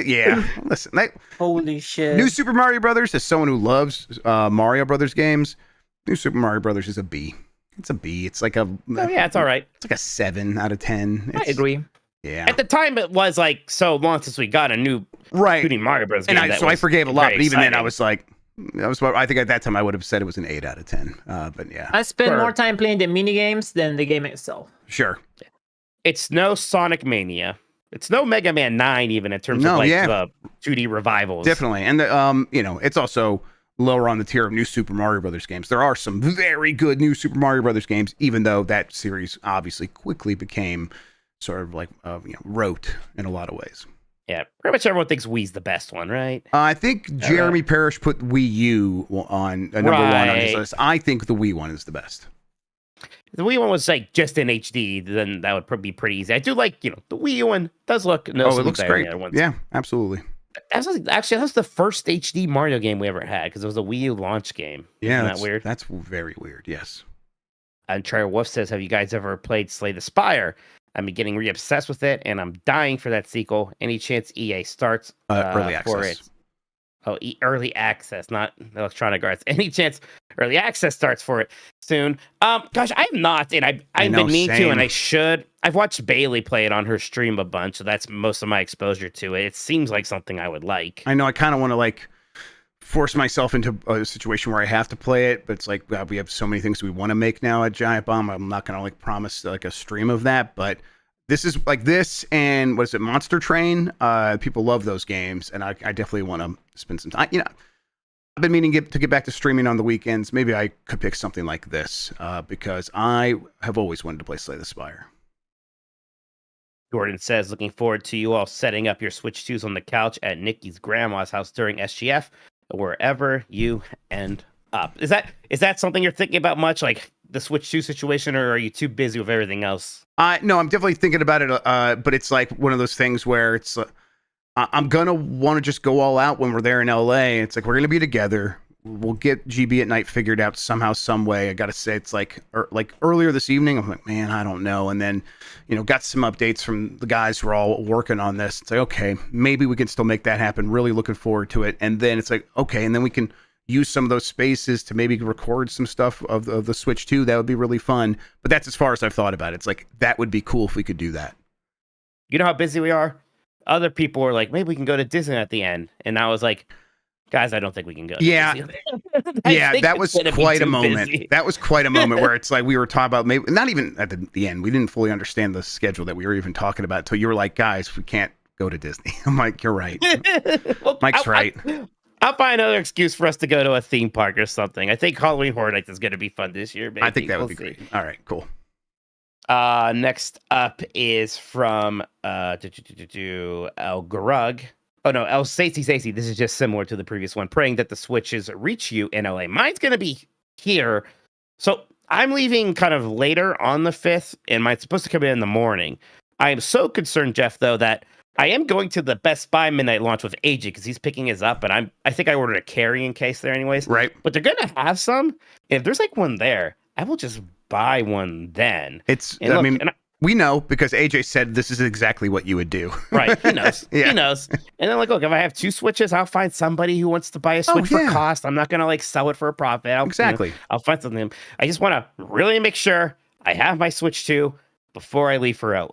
Yeah. Listen, holy shit. New Super Mario Brothers, as someone who loves Mario Brothers games, New Super Mario Brothers is a B. It's a B. It's like it's all right. It's like a 7 out of 10. I agree. Yeah. At the time, it was so long since we got a new 2D Mario Bros. game. And I forgave a lot, but even then, I was like, I think at that time I would have said it was an 8 out of 10. But yeah, I spend Sure. more time playing the mini games than the game itself. sure. It's no Sonic Mania. It's no Mega Man 9 even in terms No, of like yeah. the 2D revivals. Definitely. And it's also lower on the tier of new Super Mario Brothers games. There are some very good new Super Mario Brothers games, even though that series obviously quickly became sort of like rote in a lot of ways. Yeah, pretty much everyone thinks Wii's the best one, right? I think Jeremy Parrish put Wii U on number one on his list. I think the Wii one is the best. The Wii one was like just in HD, then that would probably be pretty easy. I do like, the Wii U one does look It looks great. Yeah, absolutely. That was the first HD Mario game we ever had because it was a Wii U launch game. Yeah, Isn't that weird? That's very weird. Yes. And Trey Wolf says, "Have you guys ever played Slay the Spire? I'm getting re-obsessed with it, and I'm dying for that sequel. Any chance EA starts Early for access. it? Oh, early access, not Electronic Arts. Any chance early access starts for it soon? Gosh, I have not, and I've been meaning to, and I should. I've watched Bailey play it on her stream a bunch, so that's most of my exposure to it. It seems like something I would like. I know. I kind of want to force myself into a situation where I have to play it, but it's like we have so many things we want to make now at Giant Bomb. I'm not going to promise a stream of that, but this is this and what is it, Monster Train? People love those games, and I definitely want to spend some time. I've been meaning to get back to streaming on the weekends. Maybe I could pick something like this because I have always wanted to play Slay the Spire. Gordon says, looking forward to you all setting up your Switch 2s on the couch at Nikki's grandma's house during SGF, wherever you end up. Is that something you're thinking about much, like the Switch 2 situation, or are you too busy with everything else? No, I'm definitely thinking about it, but it's like one of those things where it's I'm going to want to just go all out when we're there in LA. It's like we're going to be together. We'll get GB at Night figured out somehow, some way. I got to say, it's like earlier this evening, I'm like, man, I don't know. And then, got some updates from the guys who are all working on this. It's like, okay, maybe we can still make that happen. Really looking forward to it. And then it's like, okay, and then we can use some of those spaces to maybe record some stuff of the Switch 2. That would be really fun. But that's as far as I've thought about it. It's like, that would be cool if we could do that. You know how busy we are? Other people were like, maybe we can go to Disney at the end. And I was like, guys, I don't think we can go. Yeah. Yeah, that was quite a moment. Busy. That was quite a moment where it's like we were talking about, maybe not even at the end. We didn't fully understand the schedule that we were even talking about until you were like, guys, we can't go to Disney. I'm like, you're right. Well, Mike's right. I'll find another excuse for us to go to a theme park or something. I think Halloween Horror Nights is going to be fun this year. Maybe. I think that would be great. All right, cool. Next up is from El Grug. Oh no, El Stacey. This is just similar to the previous one. Praying that the Switches reach you in LA. Mine's gonna be here. So I'm leaving kind of later on the 5th, and mine's supposed to come in the morning. I am so concerned, Jeff, though, that I am going to the Best Buy midnight launch with AJ because he's picking his up, and I think I ordered a carrying case there anyways. Right. But they're gonna have some. If there's one there, I will just buy one then. We know because AJ said this is exactly what you would do. Right. He knows. Yeah. He knows. And then look, if I have 2 Switches, I'll find somebody who wants to buy a Switch for cost. I'm not going to sell it for a profit. Exactly. I'll find something. I just want to really make sure I have my Switch 2 before I leave for LA.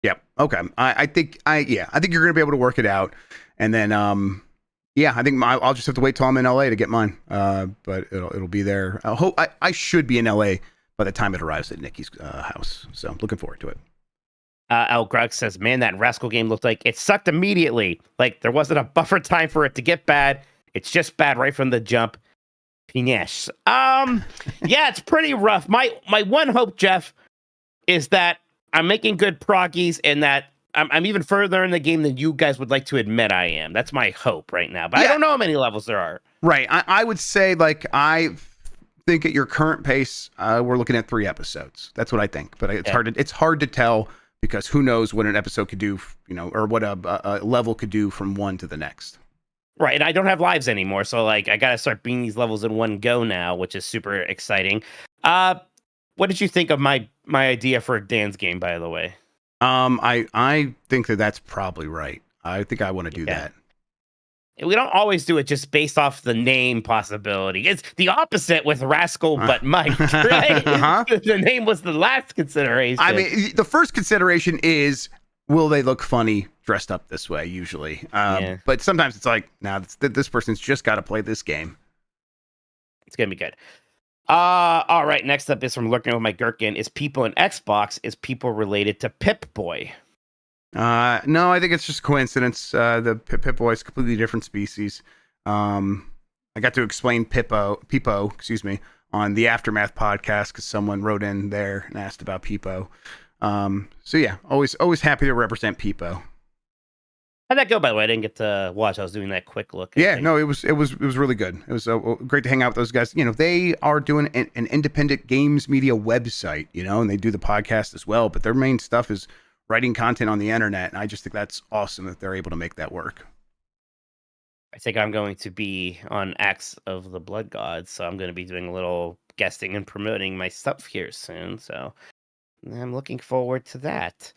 Yep. Okay. I think you're going to be able to work it out. And then, I think I'll just have to wait till I'm in LA to get mine. But it'll be there. I should be in LA by the time it arrives at Nikki's house. So looking forward to it. El Grug says, man, that Rascal game looked like it sucked immediately. There wasn't a buffer time for it to get bad. It's just bad right from the jump. Pinesh. Yeah, it's pretty rough. My one hope, Jeff, is that I'm making good proggies and that I'm even further in the game than you guys would like to admit I am. That's my hope right now. But I don't know how many levels there are. Right. I would say I think at your current pace, we're looking at 3 episodes. That's what I think. But it's hard to tell because who knows what an episode could do, or what a level could do from one to the next. Right, and I don't have lives anymore, so I gotta start beating these levels in one go now, which is super exciting. What did you think of my idea for Dan's game, by the way? I think that's probably right. I think I want to do that. We don't always do it just based off the name possibility. It's the opposite with Rascal but Mike, right? The name was the last consideration. I mean, the first consideration is, will they look funny dressed up this way, usually? But sometimes it's like, nah, this person's just got to play this game. It's gonna be good. All right. Next up is from Lurking with My Gherkin. Is people in Xbox? Is people related to Pip-Boy? No, I think it's just coincidence. The Pip-Boy is a completely different species. I got to explain Peepo, excuse me, on the Aftermath podcast because someone wrote in there and asked about Peepo. So yeah, always happy to represent Peepo. How'd that go, by the way? I didn't get to watch. I was doing that quick look. Yeah, no, it was really good. It was great to hang out with those guys. You know, they are doing an independent games media website, you know, and they do the podcast as well. But their main stuff is writing content on the internet, and I just think that's awesome that they're able to make that work. I think I'm going to be on Axe of the Blood Gods, so I'm going to be doing a little guesting and promoting my stuff here soon. So I'm looking forward to that.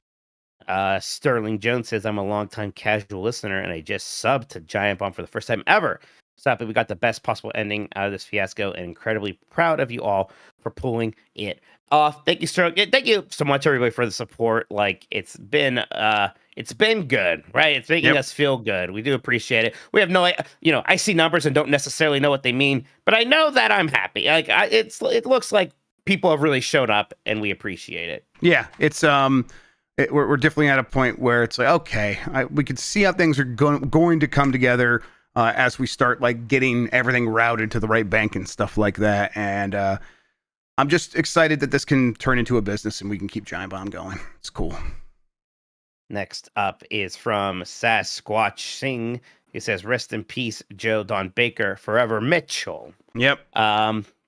Sterling Jones says, I'm a longtime casual listener and I just subbed to Giant Bomb for the first time ever. So happy we got the best possible ending out of this fiasco and incredibly proud of you all for pulling it off. Thank you, Sterling. Thank you so much, everybody, for the support. Like, it's been good, right? It's making us feel good. We do appreciate it. We have no, I see numbers and don't necessarily know what they mean, but I know that I'm happy. Like, it looks like people have really showed up and we appreciate it. Yeah, it's we're definitely at a point where it's like, okay, we can see how things are going to come together as we start like getting everything routed to the right bank and stuff like that. And I'm just excited that this can turn into a business and we can keep Giant Bomb going. It's cool. Next up is from Sasquatch Singh. He says, "Rest in peace, Joe Don Baker, forever Mitchell." Yep.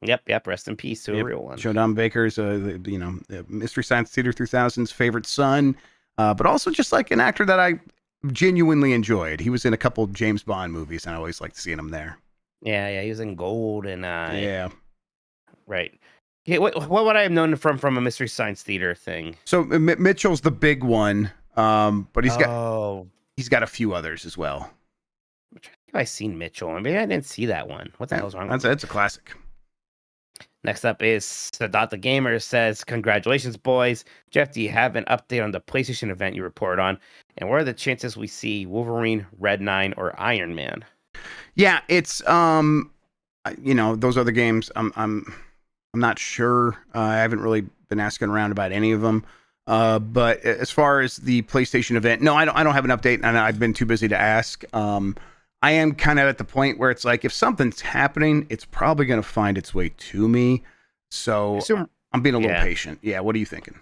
Yep. Rest in peace to a real one. Joe Don Baker's, the Mystery Science Theater 3000's favorite son, but also just like an actor that I genuinely enjoyed. He was in a couple James Bond movies, and I always liked seeing him there. Yeah, he was in Gold and yeah, right. Yeah, what would I have known from a Mystery Science Theater thing? So Mitchell's the big one, but he's got a few others as well. Have I seen Mitchell? I mean, I didn't see that one. What the hell's wrong with That's a classic. Next up is Sadat the Gamer says, "Congratulations, boys. Jeff, do you have an update on the PlayStation event you reported on? And what are the chances we see Wolverine, Red 9, or Iron Man?" Yeah, it's those other games. I'm not sure. I haven't really been asking around about any of them. But as far as the PlayStation event, no, I don't have an update, and I've been too busy to ask. I am kind of at the point where it's like, if something's happening, it's probably going to find its way to me. So I'm being a little patient. Yeah. What are you thinking?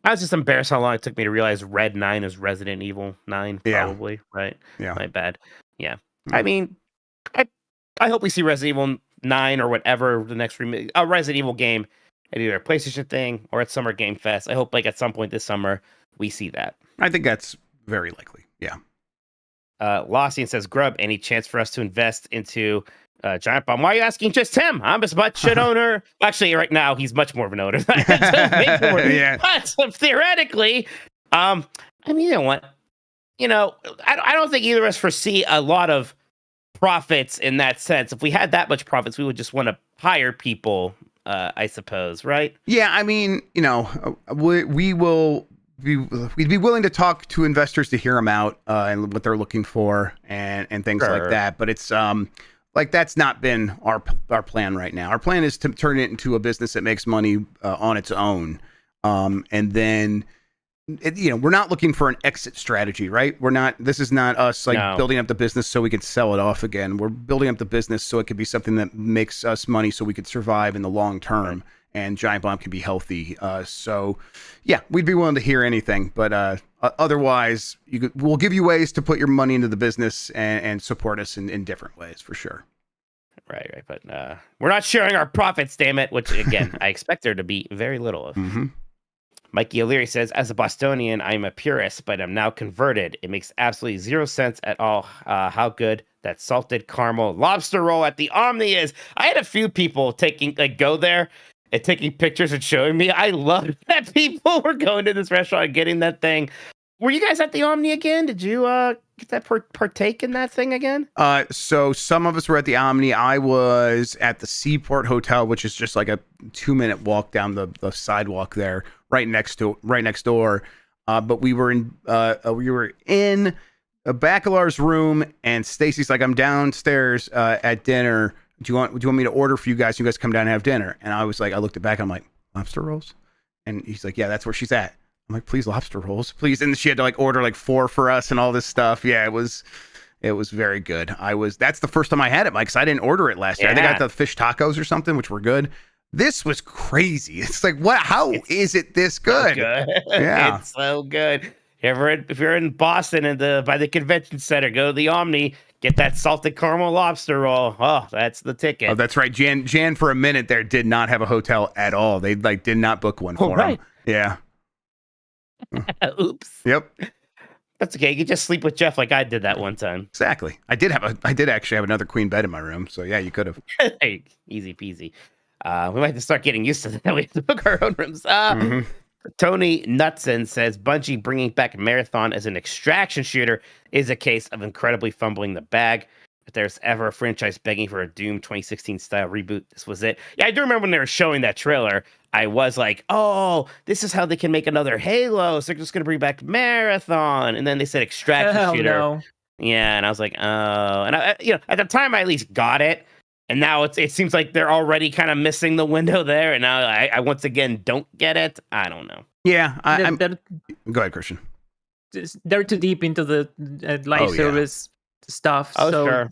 I was just embarrassed how long it took me to realize Red 9 is Resident Evil 9, probably, right? Yeah. My bad. Yeah. I mean, I hope we see Resident Evil 9 or whatever the next Resident Evil game at either a PlayStation thing or at Summer Game Fest. I hope like at some point this summer we see that. I think that's very likely. Yeah. Lossian says, "Grubb, any chance for us to invest into Giant Bomb?" Why are you asking just him? I'm as much an owner. Actually, right now he's much more of an owner than I am. Yeah. But theoretically, I mean, you know what? I don't think either of us foresee a lot of profits in that sense. If we had that much profits, we would just want to hire people, I suppose, right? Yeah, I mean, we'd be willing to talk to investors to hear them out and what they're looking for and things like that. But it's that's not been our plan right now. Our plan is to turn it into a business that makes money on its own. And then, we're not looking for an exit strategy, right? This is not us building up the business so we can sell it off again. We're building up the business so it could be something that makes us money so we could survive in the long term. Right. And Giant Bomb can be healthy. So, yeah, we'd be willing to hear anything. But otherwise, we'll give you ways to put your money into the business and support us in different ways, for sure. Right. But we're not sharing our profits, damn it, which, again, I expect there to be very little of. Mm-hmm. Mikey O'Leary says, "As a Bostonian, I'm a purist, but I'm now converted. It makes absolutely zero sense at all how good that salted caramel lobster roll at the Omni is." I had a few people go there and taking pictures and showing me. I love that people were going to this restaurant and getting that thing. Were you guys at the Omni again? Did you get that partake in that thing again? So some of us were at the Omni. I was at the Seaport Hotel, which is just like a 2-minute walk down the sidewalk there, right next door. But we were in Baccalar's room, and Stacy's like, "I'm downstairs at dinner. do you want me to order for you guys? You guys come down and have dinner. And I was like, I looked it back. I'm like, lobster rolls? And he's like, yeah, that's where she's at. I'm like, please, lobster rolls, please. And she had to like order like 4 for us and all this stuff. Yeah, it was very good. That's the first time I had it, Mike, because I didn't order it last year. I think I got the fish tacos or something, which were good. This was crazy. It's like, what? How is it this good? So good. Yeah, It's so good. If you're in Boston by the convention center, go to the Omni, get that salted caramel lobster roll. Oh, that's the ticket. Oh, that's right. Jan for a minute there did not have a hotel at all. They like did not book one for him. Yeah. Oops. Yep. That's okay. You can just sleep with Jeff like I did that one time. Exactly. I did actually have another queen bed in my room. So yeah, you could have. Hey, easy peasy. We might have to start getting used to that. We have to book our own rooms. Tony Knutson says Bungie bringing back Marathon as an extraction shooter is a case of incredibly fumbling the bag. If there's ever a franchise begging for a Doom 2016 style reboot, this was it. Yeah, I do remember when they were showing that trailer. I was like, oh, this is how they can make another Halo. So they're just going to bring back Marathon. And then they said extraction shooter. No. Yeah, and I was like, oh. And I, at the time, I at least got it. And now it seems like they're already kind of missing the window there. And now I once again don't get it. I don't know. Yeah. Go ahead, Christian. They're too deep into the live service stuff. Oh, so sure.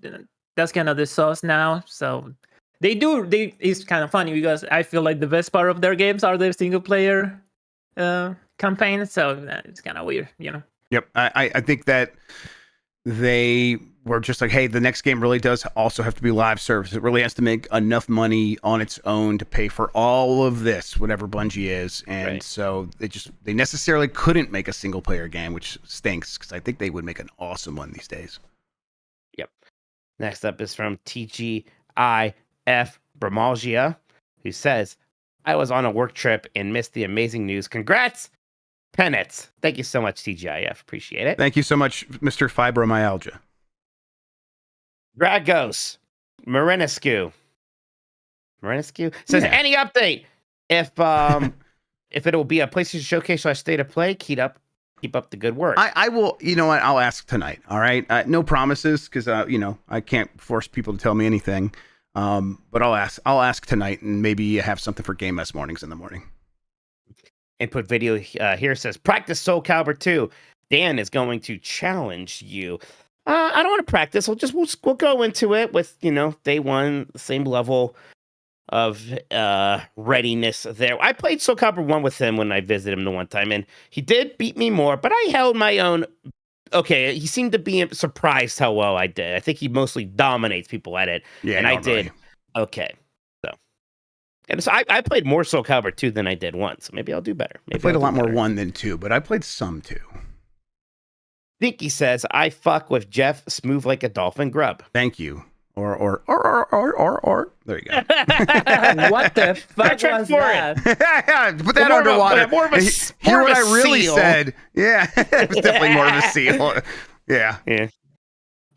That's kind of the sauce now. So it's kind of funny because I feel like the best part of their games are their single player campaigns. So it's kind of weird, Yep. I think that they were just like, hey, the next game really does also have to be live service. It really has to make enough money on its own to pay for all of this, whatever Bungie is. And so they necessarily couldn't make a single player game, which stinks because I think they would make an awesome one these days. Yep. Next up is from TGIF Bramalgia, who says, I was on a work trip and missed the amazing news. Congrats, Pennant. Thank you so much, TGIF. Appreciate it. Thank you so much, Mr. Fibromyalgia. Dragos Marinescu says, any update if it will be a PlayStation Showcase / State of Play, keep up the good work. I will, you know what, I'll ask tonight. All right, no promises because I can't force people to tell me anything. But I'll ask tonight, and maybe have something for Game S mornings in the morning. Input video here says, practice Soul Calibur 2. Dan is going to challenge you. I don't want to practice. We'll go into it with, day one, same level of readiness there. I played Soul Calibur 1 with him when I visited him the one time, and he did beat me more, but I held my own. Okay, he seemed to be surprised how well I did. I think he mostly dominates people at it, and I did okay. So I played more Soul Calibur 2 than I did 1, so maybe I'll do better. I played a lot more 1 than 2, but I played some 2. Dinky says, I fuck with Jeff, smooth like a dolphin Grubb. Thank you. Or. There you go. What the fuck was that? Put that underwater. More of a hear what I really said. Yeah, it was definitely more of a seal. Yeah.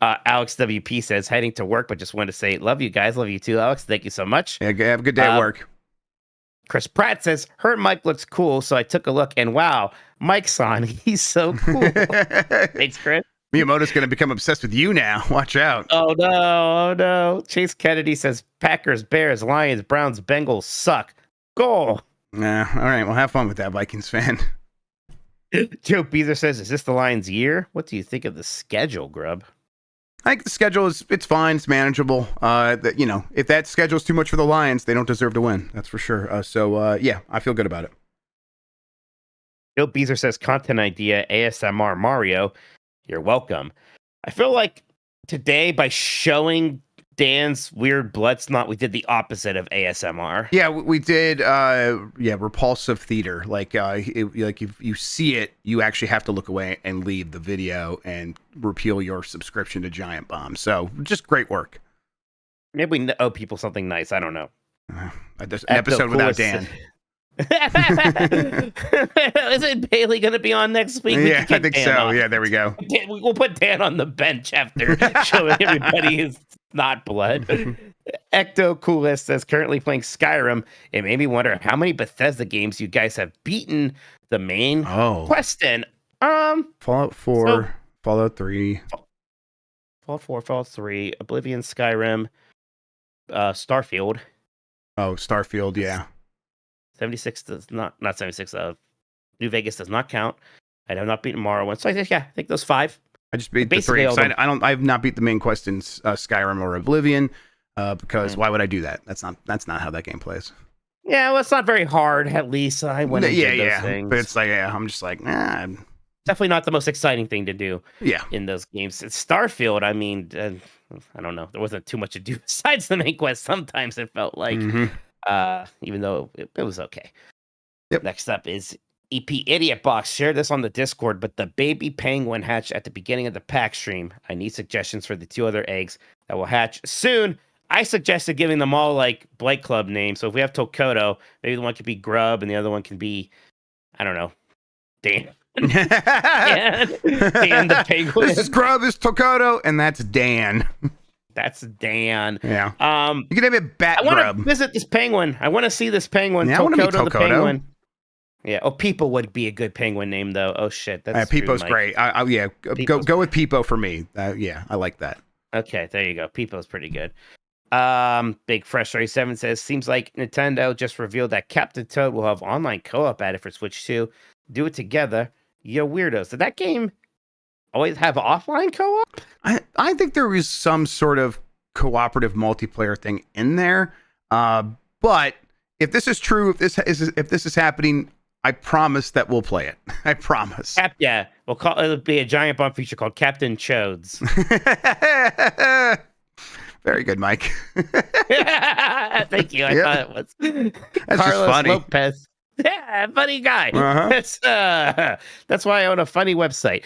Alex WP says, heading to work, but just wanted to say, love you guys. Love you too, Alex. Thank you so much. Yeah, have a good day at work. Chris Pratt says, her mic looks cool, so I took a look, and wow, Mike's on. He's so cool. Thanks, Chris. Miyamoto's going to become obsessed with you now. Watch out. Oh, no. Chase Kennedy says, Packers, Bears, Lions, Browns, Bengals suck. Goal. Nah, all right. Well, have fun with that, Vikings fan. Joe Beezer says, is this the Lions' year? What do you think of the schedule, Grubb? I think the schedule it's fine. It's manageable. If that schedule is too much for the Lions, they don't deserve to win. That's for sure. So I feel good about it. Joe Beezer says, content idea, ASMR Mario. You're welcome. I feel like today, by showing Dan's weird blood snot, we did the opposite of ASMR. Yeah, we did. Repulsive theater. If you see it, you actually have to look away and leave the video and repeal your subscription to Giant Bomb. So just great work. Maybe we owe people something nice. I don't know. An episode without Dan. Isn't Bailey going to be on next week? Yeah, I think so. Yeah, there we go. We'll put Dan on the bench after showing everybody his snot blood. Ecto Coolest says, currently playing Skyrim. It made me wonder how many Bethesda games you guys have beaten. The main question. Fallout 4, Fallout 3. Fallout 4, Fallout 3, Oblivion, Skyrim. Starfield. Oh, Starfield, yeah. 76 does not 76. New Vegas does not count. I have not beaten Morrowind, so I think those 5. I just beat the Basically 3. all 'Cause them. I have not beat the main quest in Skyrim or Oblivion, because Mm. why would I do that? That's not how that game plays. Yeah, well, it's not very hard. At least I went and did those things. But it's like, I'm just like, nah. Definitely not the most exciting thing to do. Yeah. In those games, it's Starfield. I mean, I don't know. There wasn't too much to do besides the main quest. Sometimes it felt like, even though it was okay. Yep. Next up is EP Idiot Box. Share this on the Discord, but the baby penguin hatched at the beginning of the pack stream. I need suggestions for the 2 other eggs that will hatch soon. I suggested giving them all like Blight Club names. So if we have Tokoto, maybe the one could be Grubb and the other one can be, I don't know, Dan. Dan the penguin. This is Grubb, this is Tokoto, and that's Dan. That's Dan. Yeah. You can name it Bat I want Grubb. to visit this penguin. I want to see this penguin. Yeah, I wanna meet Tokoto the Tokoto. penguin. Yeah. Oh, Peepo would be a good penguin name though. Oh shit. That's true, Peepo's Mike. great. Yeah, Peepo's go with Peepo for me. Yeah, I like that. Okay, there you go. Peepo's pretty good. Big Fresh 37 says, seems like Nintendo just revealed that Captain Toad will have online co-op added for Switch 2. Do it together. Yo weirdos. Did that game always have offline co-op? I think there is some sort of cooperative multiplayer thing in there. But if this is true, if this is happening, I promise that we'll play it. I promise. Yeah, it'll be a giant bomb feature called Captain Chodes. Very good, Mike. Thank you. I thought it was. That's Carlos just funny. Lopez. Yeah, funny guy. Uh-huh. That's why I own a funny website.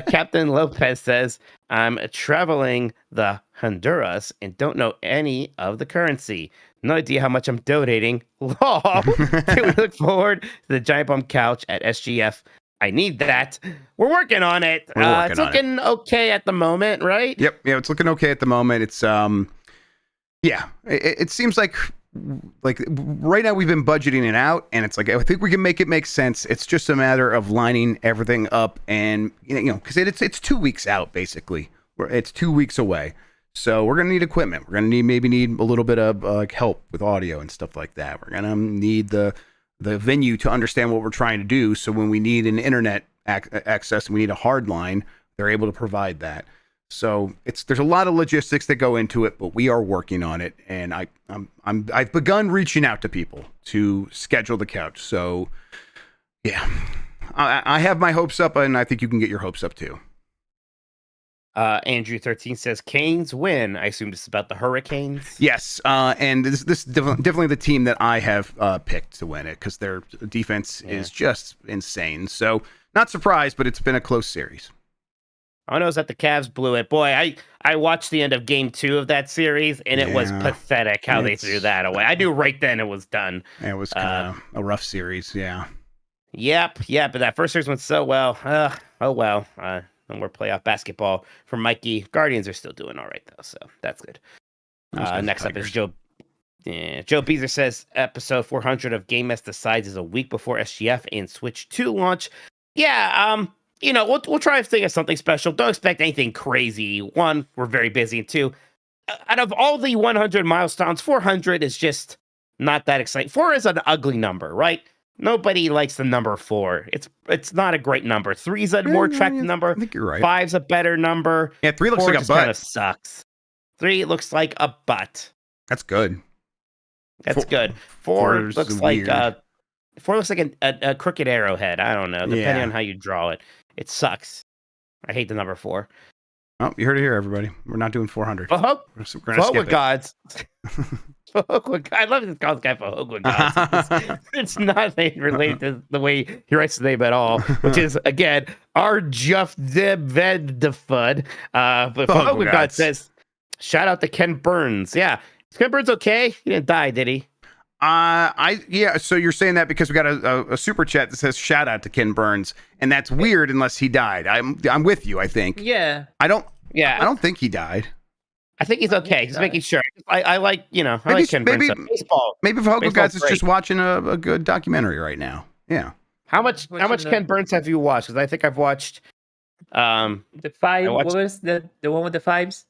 Captain Lopez says, I'm traveling the Honduras and don't know any of the currency. No idea how much I'm donating. Lol. Do we look forward to the giant bomb couch at SGF? I need that. We're working on it. It's looking okay at the moment, right? Yep. Yeah, it's looking okay at the moment. It's it seems like right now we've been budgeting it out, and it's like I think we can make it make sense. It's just a matter of lining everything up, and because it's 2 weeks out basically. It's 2 weeks away, so we're gonna need equipment. We're gonna need a little bit of help with audio and stuff like that. We're gonna need the venue to understand what we're trying to do. So when we need an internet access and we need a hard line, they're able to provide that. So there's a lot of logistics that go into it, but we are working on it, and I've begun reaching out to people to schedule the couch. So yeah, I have my hopes up, and I think you can get your hopes up too. Andrew 13 says Canes win. I assume this is about the Hurricanes. Yes, and this is definitely the team that I have picked to win it because their defense is just insane. So not surprised, but it's been a close series. I know that the Cavs blew it. Boy, I watched the end of game 2 of that series, and it was pathetic how they threw that away. I knew right then it was done. It was kind of a rough series, yeah. Yep, but that first series went so well. Oh well. No more playoff basketball for Mikey. Guardians are still doing all right, though, so that's good. Next up is Joe. Yeah, Joe Beezer says episode 400 of Game S Decides is a week before SGF and Switch 2 launch. Yeah, we'll try to think of something special. Don't expect anything crazy. 1, we're very busy. And 2, out of all the 100 milestones, 400 is just not that exciting. 4 is an ugly number, right? Nobody likes the number 4. It's not a great number. 3 is a more attractive number. I think you're right. 5's a better number. Yeah, 3 looks 4 like a butt. Kind of sucks. 3 looks like a butt. That's good. That's good. 4 looks like 4 looks like a crooked arrowhead. I don't know, depending on how you draw it. It sucks. I hate the number 4. Oh, you heard it here, everybody. We're not doing 400. Vote with gods. I love this guy for with gods. It's not related to the way he writes the name at all, which is again our Jeff Vedfud. But Vote with God says, shout out to Ken Burns. Yeah, is Ken Burns okay? He didn't die, did he? So you're saying that because we got a super chat that says shout out to Ken Burns, and that's weird unless he died. I'm with you. I think. Yeah. I don't think he died. I think he's okay. He's making sure. I like I like Ken Burns. Baseball. Maybe Vocal Guys is just watching a good documentary right now. Yeah. How much Ken Burns have you watched? Because I think I've watched the 5. What was the one with the 5s?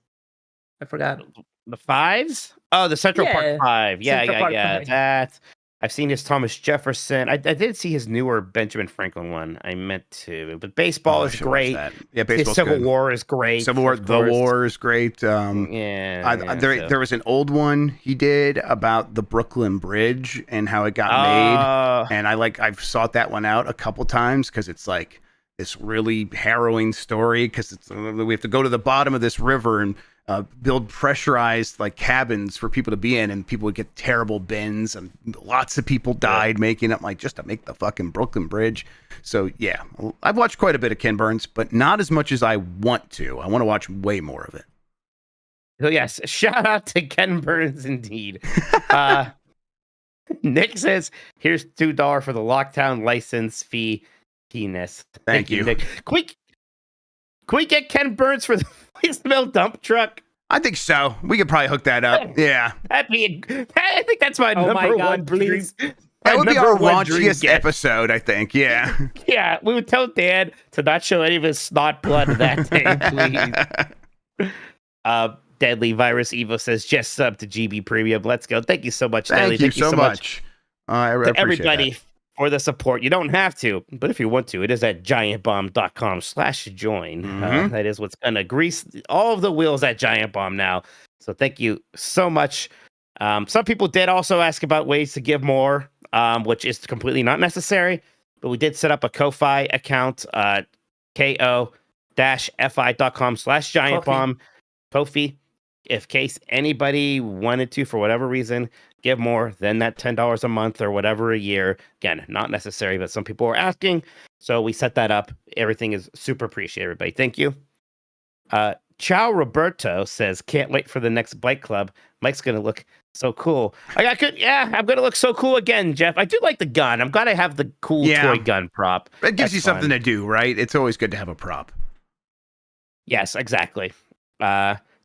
I forgot. The Fives? Oh, the Central Yeah, Park Five. Yeah, Central Park yeah. Five. That I've seen his Thomas Jefferson. I did see his newer Benjamin Franklin one. I meant to. But baseball I is should watch great. that. Yeah, His baseball's Civil good. War is great. Civil War, of The course. War is great. There was an old one he did about the Brooklyn Bridge and how it got made, and I've sought that one out a couple times because it's like this really harrowing story because we have to go to the bottom of this river and build pressurized like cabins for people to be in, and people would get terrible bends, and lots of people died making it, like just to make the fucking Brooklyn Bridge. So yeah, I've watched quite a bit of Ken Burns, but not as much as I want to. I want to watch way more of it. So yes, shout out to Ken Burns indeed. Nick says, "Here's $2 for the Lockdown license fee." Penis. Thank you, Nick. Can we get Ken Burns for the voicemail dump truck? I think so. We could probably hook that up. Yeah, I think that's my number one please. dream. That would be our raunchiest dream episode, I think. Yeah. Yeah, we would tell Dan to not show any of his snot blood that day, please. Deadly Virus Evo says, just sub to GB Premium. Let's go. Thank you so much, Deadly. Thank you so much. I appreciate everybody that. For the support. You don't have to, but if you want to, it is at giantbomb.com/join. That is what's going to grease all of the wheels at Giant Bomb now. So thank you so much. Some people did also ask about ways to give more, which is completely not necessary, but we did set up a Ko-Fi account, ko-fi.com/giantbomb. Ko-fi. If case anybody wanted to, for whatever reason, give more than that $10 a month or whatever a year. Again, not necessary, but some people were asking. So we set that up. Everything is super appreciated, everybody. Thank you. Ciao Roberto says, can't wait for the next bike club. Mike's going to look so cool. I'm going to look so cool again, Jeff. I do like the gun. I'm glad I have the cool toy gun prop. It gives you something to do, right? It's always good to have a prop. Yes, exactly.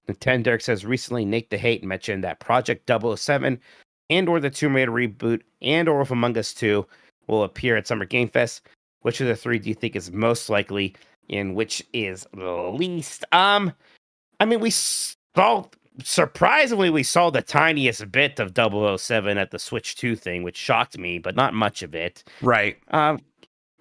Nintendo says, recently Nate the Hate mentioned that Project 007 and or the Tomb Raider reboot and or Wolf Among Us 2 will appear at Summer Game Fest. Which of the three do you think is most likely and which is least? I mean, we saw the tiniest bit of 007 at the Switch 2 thing, which shocked me, but not much of it. Right.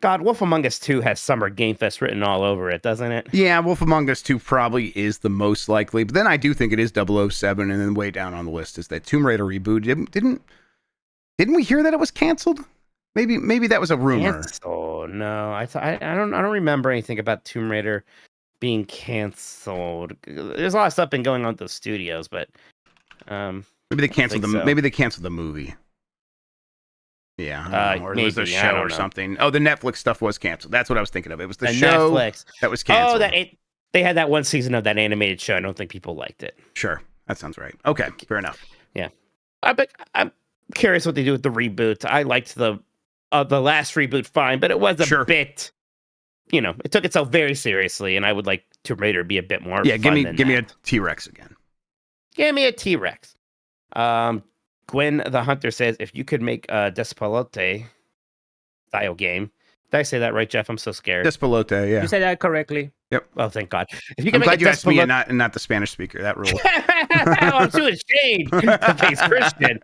God, Wolf Among Us 2 has Summer Game Fest written all over it, doesn't it? Yeah, Wolf Among Us 2 probably is the most likely, but then I do think it is 007, and then way down on the list is that Tomb Raider reboot. Didn't we hear that it was canceled? Maybe that was a rumor. Oh no, I don't remember anything about Tomb Raider being canceled. There's a lot of stuff been going on at the studios, but maybe they canceled maybe they canceled the movie. Yeah, or maybe, it was a show or something. Oh, the Netflix stuff was canceled. That's what I was thinking of. It was the show Netflix that was canceled. They had that one season of that animated show. I don't think people liked it. Sure, that sounds right. Okay, fair enough. Yeah, but I'm curious what they do with the reboot. I liked the last reboot fine, but it was a bit, it took itself very seriously, and I would like Tomb Raider to be a bit more. Yeah, give me a T-Rex again. Give me a T-Rex. Gwen the Hunter says, if you could make a Despalote style game. Did I say that right, Jeff? I'm so scared. Despalote, yeah. You said that correctly. Yep. Oh, thank God. If you can I'm glad you asked me and not the Spanish speaker. That rule. I'm too ashamed to face Christian.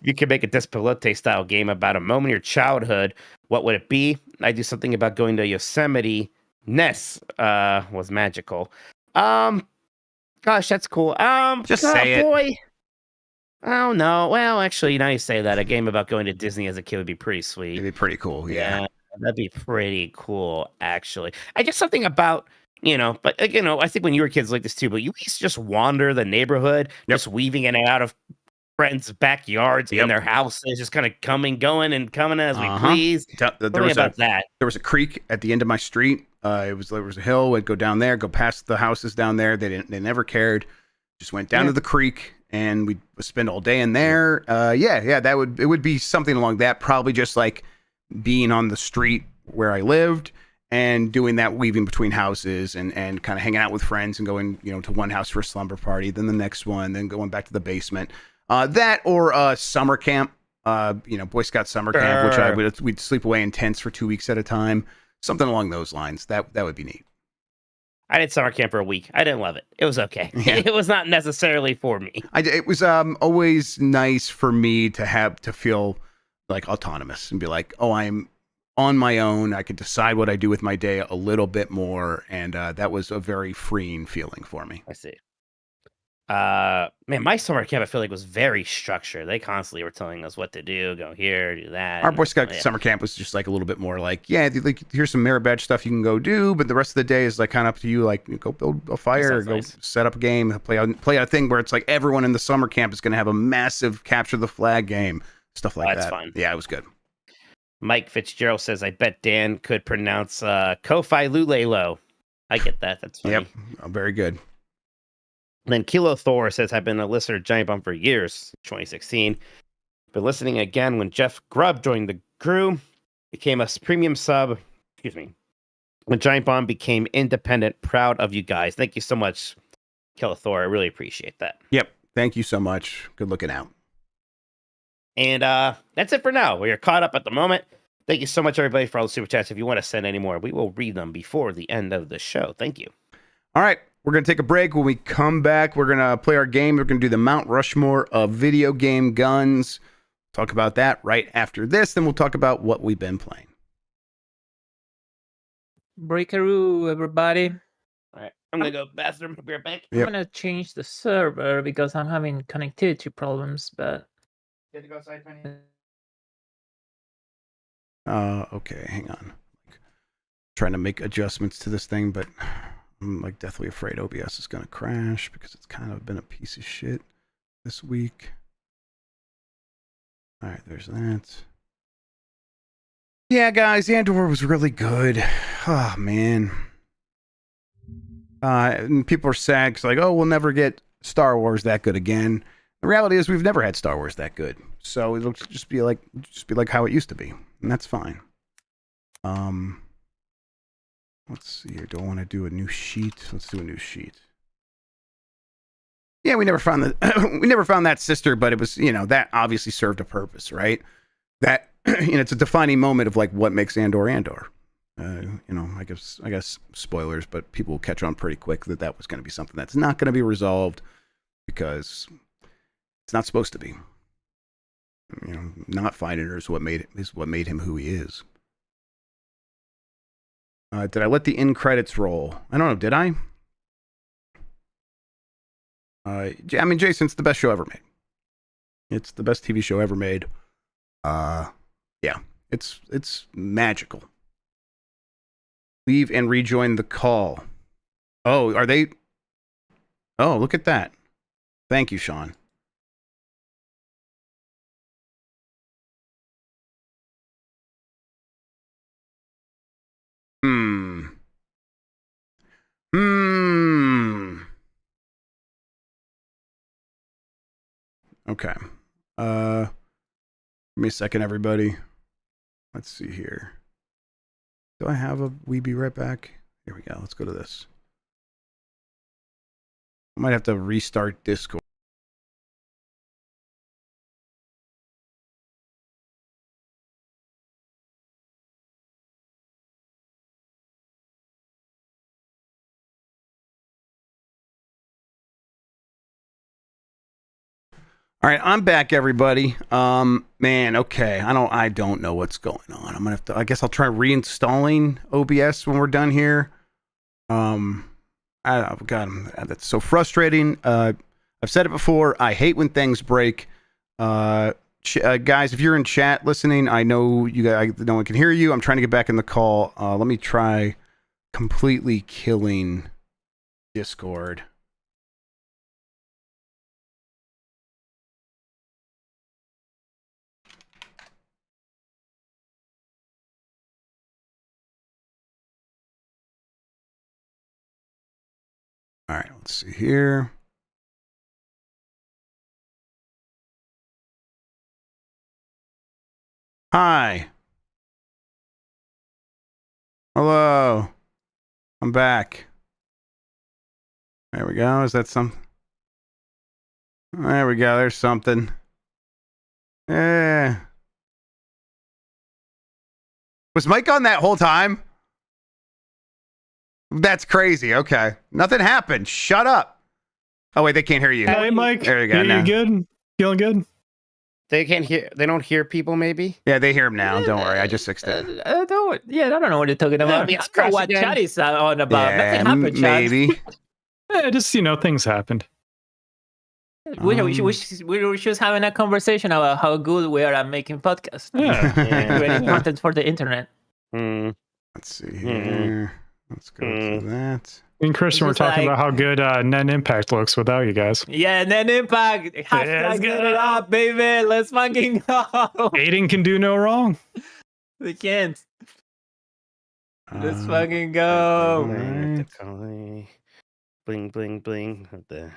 You could make a Despalote style game about a moment in your childhood. What would it be? I do something about going to Yosemite. Ness was magical. Gosh, that's cool. Just say it. Boy. Oh no! Well, actually, now you say that, a game about going to Disney as a kid would be pretty sweet. It'd be pretty cool, yeah. That'd be pretty cool, actually. I just something about but I think when you were kids like this too. But you used to just wander the neighborhood, just weaving in and out of friends' backyards in their houses, just kind of coming as we please. There was a creek at the end of my street. There was a hill. We'd go down there, go past the houses down there. They never cared. Just went down to the creek. And we'd spend all day in there. It would be something along that. Probably just like being on the street where I lived and doing that weaving between houses and kind of hanging out with friends and going, to one house for a slumber party, then the next one, then going back to the basement. That or summer camp, Boy Scout summer camp, which we'd sleep away in tents for 2 weeks at a time. Something along those lines. That would be neat. I did summer camp for a week. I didn't love it. It was okay. Yeah. It was not necessarily for me. It was always nice for me to feel like autonomous and be like, oh, I'm on my own. I could decide what I do with my day a little bit more, and that was a very freeing feeling for me. I see. Man, my summer camp I feel like was very structured. They constantly were telling us what to do, go here, do that. Our Boy Scout summer camp was just like a little bit more like, yeah, like here's some merit badge stuff you can go do, but the rest of the day is like kind of up to you. Like, go build a fire, go set up a game, play a thing where it's like everyone in the summer camp is going to have a massive capture the flag game, stuff like that. That's fun. Yeah, it was good. Mike Fitzgerald says, I bet Dan could pronounce Kofi Lulelo. I get that. That's funny. Yep, very good. And then Kilo Thor says, I've been a listener to Giant Bomb for years, 2016. Been listening again when Jeff Grubb joined the crew, became a premium sub. Excuse me. When Giant Bomb became independent, proud of you guys. Thank you so much, Kilo Thor. I really appreciate that. Yep. Thank you so much. Good looking out. And that's it for now. We are caught up at the moment. Thank you so much, everybody, for all the super chats. If you want to send any more, we will read them before the end of the show. Thank you. All right. We're going to take a break. When we come back, we're going to play our game. We're going to do the Mount Rushmore of video game guns. Talk about that right after this. Then we'll talk about what we've been playing. Breakaroo, everybody. All right. I'm going to go bathroom. Be right back. Yep. I'm going to change the server because I'm having connectivity problems, but... You have to go outside, Tony? Okay, hang on. Trying to make adjustments to this thing, but I'm like deathly afraid OBS is going to crash because it's kind of been a piece of shit this week. All right, there's that. Yeah, guys, Andor was really good. Oh, man. And people are sad because like, oh, we'll never get Star Wars that good again. The reality is we've never had Star Wars that good. So it'll just be like how it used to be. And that's fine. Let's see here. Do I want to do a new sheet? Let's do a new sheet. Yeah, we never found that sister, but it was, that obviously served a purpose, right? That, it's a defining moment of like what makes Andor Andor. I guess spoilers, but people will catch on pretty quick that was going to be something that's not going to be resolved because it's not supposed to be. Not finding her is what made him who he is. Did I let the end credits roll? I don't know. Did I? I mean, Jason, it's the best show ever made. It's the best TV show ever made. Yeah, it's magical. Leave and rejoin the call. Oh, are they? Oh, look at that. Thank you, Sean. Okay. Give me a second, everybody. Let's see here. Do I have a We Be Right Back? Here we go. Let's go to this. I might have to restart Discord. All right, I'm back, everybody. Man, okay. I don't know what's going on. I'm gonna have to. I guess I'll try reinstalling OBS when we're done here. God, that's so frustrating. I've said it before. I hate when things break. Guys, if you're in chat listening, I know you guys. No one can hear you. I'm trying to get back in the call. Let me try completely killing Discord. All right, let's see here. Hi. Hello. I'm back. There we go. Is that some? There we go. There's something. Yeah. Was Mike on that whole time? That's crazy. Okay. Nothing happened. Shut up. Oh, wait, they can't hear you. Hey, Mike. There you go. You good? Feeling good? They can't hear. They don't hear people. Maybe. Yeah, they hear him now. Don't worry. I just fixed it. I don't know what you're talking about. Yeah, I don't know what again. chat is on about. Yeah, Nothing happened, chat. maybe. Yeah, just things happened. We were just having a conversation about how good we are at making podcasts. Yeah. Creating content for the internet. Hmm. Let's see here. Let's go to that. Me and Christian were It's talking like- about how good Net Impact looks without you guys. Yeah, and then Impact. Hashtag let's get go. it up, baby. Let's fucking go. Aiden can do no wrong. We can't. Let's Um, fucking go. Bling bling bling with the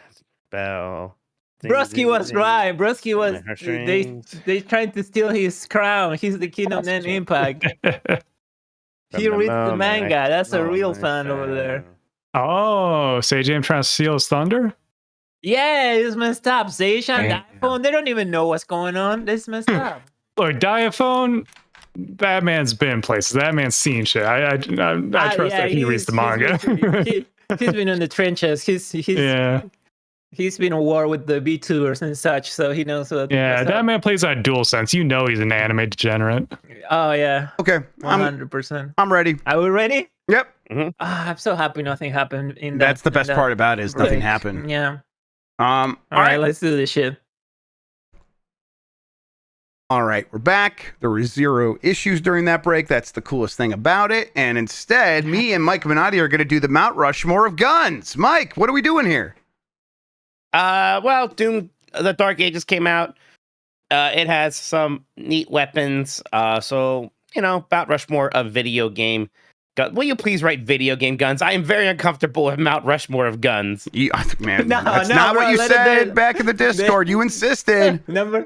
bell. Brusky was right. Brusky was. My They heartstrings. trying to steal his crown. He's the king of Net Impact. He reads the manga. That's a real fan over there. Oh, Sage Aim trying to steal his thunder? Yeah, it's messed up. Seishan, Damn. the iPhone, they don't even know what's going on. This messed up. Look, Diaphone, that man's been places. That man's seen shit. I trust that he reads the manga. He's been in the trenches. Yeah. He's been in war with the B2ers and such, so he knows what. Yeah, what's that up. man plays on DualSense. You know he's an anime degenerate. Oh yeah, Okay. I'm 100%. ready. Are we ready? Yep. I'm so happy nothing happened in that. That's the best in that part about it is nothing break. happened. Yeah. All All right, let's do this shit. All right, we're back. There were 0 issues during that break. That's the coolest thing about it. And instead, me and Mike Minotti are going to do the Mount Rushmore of Guns. Mike, what are we doing here? Well, Doom: The Dark Ages came out. It has some neat weapons. So Mount Rushmore of video game. Will you please write video game guns? I am very uncomfortable with Mount Rushmore of guns. Man, No, that's no, not bro, what you let it said be. back in the Discord. You insisted. Number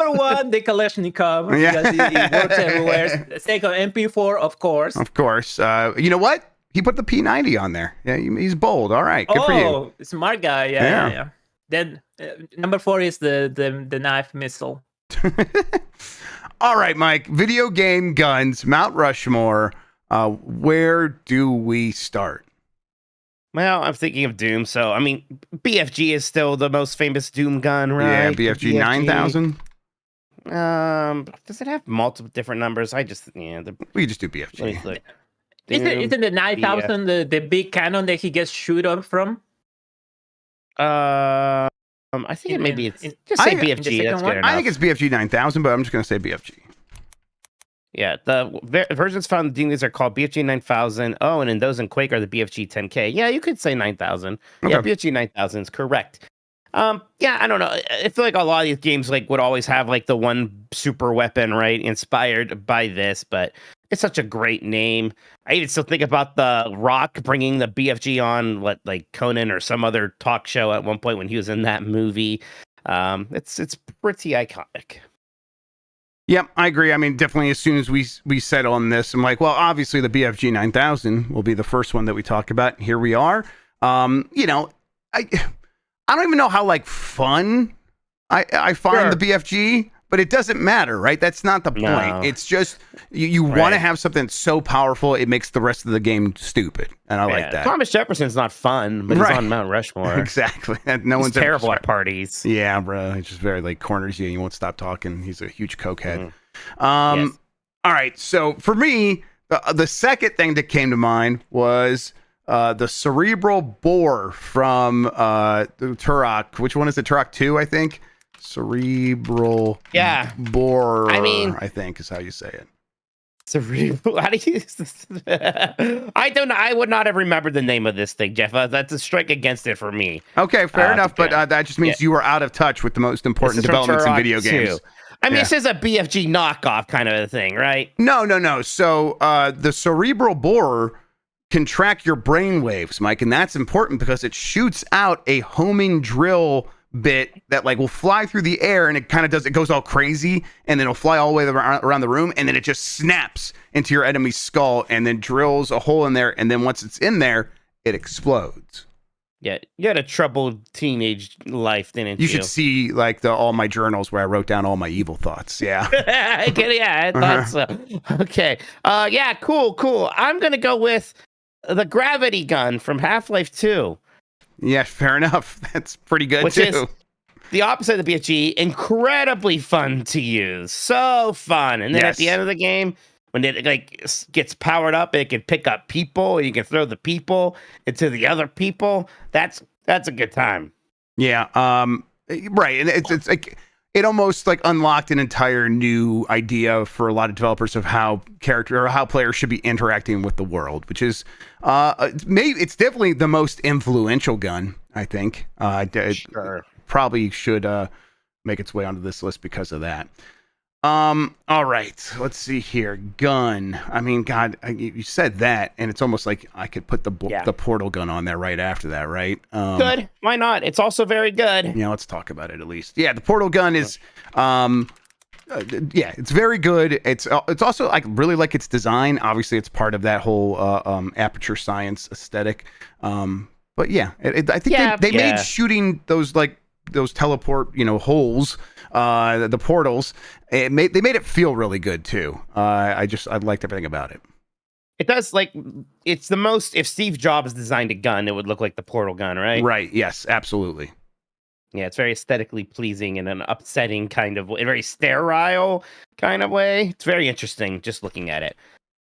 one, the Kalashnikov. Yeah. Because he works everywhere. Second, MP4, of course. Of course. You know what? He put the P90 on there. Yeah, he's bold. All right, good for you. Smart guy. Yeah. Then number 4 is the knife missile. All right, Mike. Video game guns, Mount Rushmore. Where do we start? Well, I'm thinking of Doom, so I mean, BFG is still the most famous Doom gun, right? Yeah, BFG 9000. Does it have multiple different numbers? We just do BFG. Look. Isn't the 9000 the big cannon that he gets shoot up from? I think just say BFG. second That's one? good enough. I think it's BFG 9000, but I'm just going to say BFG. Yeah, the versions found in Dingley's are called BFG 9000. Oh, and in those in Quake are the BFG 10K. Yeah, you could say 9000. Yeah, Okay. BFG 9000 is correct. Yeah, I don't know. I feel like a lot of these games would always have the one super weapon, right? Inspired by this, but it's such a great name. I even still think about The Rock bringing the BFG on Conan or some other talk show at one point when he was in that movie. It's pretty iconic. Yep, I agree. I mean, definitely as soon as we settle on this, I'm like, well, obviously the BFG 9000 will be the first one that we talk about. Here we are. I don't even know how fun I find the BFG, but it doesn't matter, right? That's not the point. No. It's just you want to have something that's so powerful it makes the rest of the game stupid, and I like that. Thomas Jefferson's not fun, but he's on Mount Rushmore. Exactly. No one's He's terrible ever at parties. Yeah, bro. He just very corners you and you won't stop talking. He's a huge cokehead. Yes. All right. So for me, the second thing that came to mind was the cerebral bore from the Turok. Which one is it? Turok 2, I think. Cerebral bore. I think is how you say it. Cerebral. How do you use this? I don't know. I would not have remembered the name of this thing, Jeff. That's a strike against it for me. Okay, fair enough. Okay. But that just means you were out of touch with the most important developments in video games. I mean, this is a BFG knockoff kind of a thing, right? No. So the cerebral bore can track your brain waves, Mike, and that's important because it shoots out a homing drill bit that will fly through the air, and it goes all crazy, and then it'll fly all the way around the room, and then it just snaps into your enemy's skull and then drills a hole in there, and then once it's in there, it explodes. Yeah, you had a troubled teenage life, didn't you? You should see like all my journals where I wrote down all my evil thoughts. Yeah. I thought so. Okay. Yeah, cool. I'm gonna go with the gravity gun from Half-Life 2. Yeah, fair enough. That's pretty good Which too. is the opposite of the BFG, incredibly fun to use. So fun. And then at the end of the game, when it like gets powered up, it can pick up people, and you can throw the people into the other people. That's a good time. Yeah. Right. And it's like it almost like unlocked an entire new idea for a lot of developers of how players should be interacting with the world, which is it's definitely the most influential gun, I think. Sure. Probably should make its way onto this list because of that. All right, let's see here. Gun. I mean, God, you said that, and it's almost like I could put the portal gun on there right after that, right? Good. Why not? It's also very good. Yeah, let's talk about it at least. Yeah, the portal gun is, it's very good. It's also I really like its design. Obviously, it's part of that whole aperture science aesthetic. But yeah, I think they made shooting those teleport holes. The portals, they made it feel really good too. I liked everything about it. It does, it's the most, if Steve Jobs designed a gun, it would look like the portal gun, right? Right, yes, absolutely. Yeah, it's very aesthetically pleasing in an upsetting kind of, a very sterile kind of way. It's very interesting just looking at it.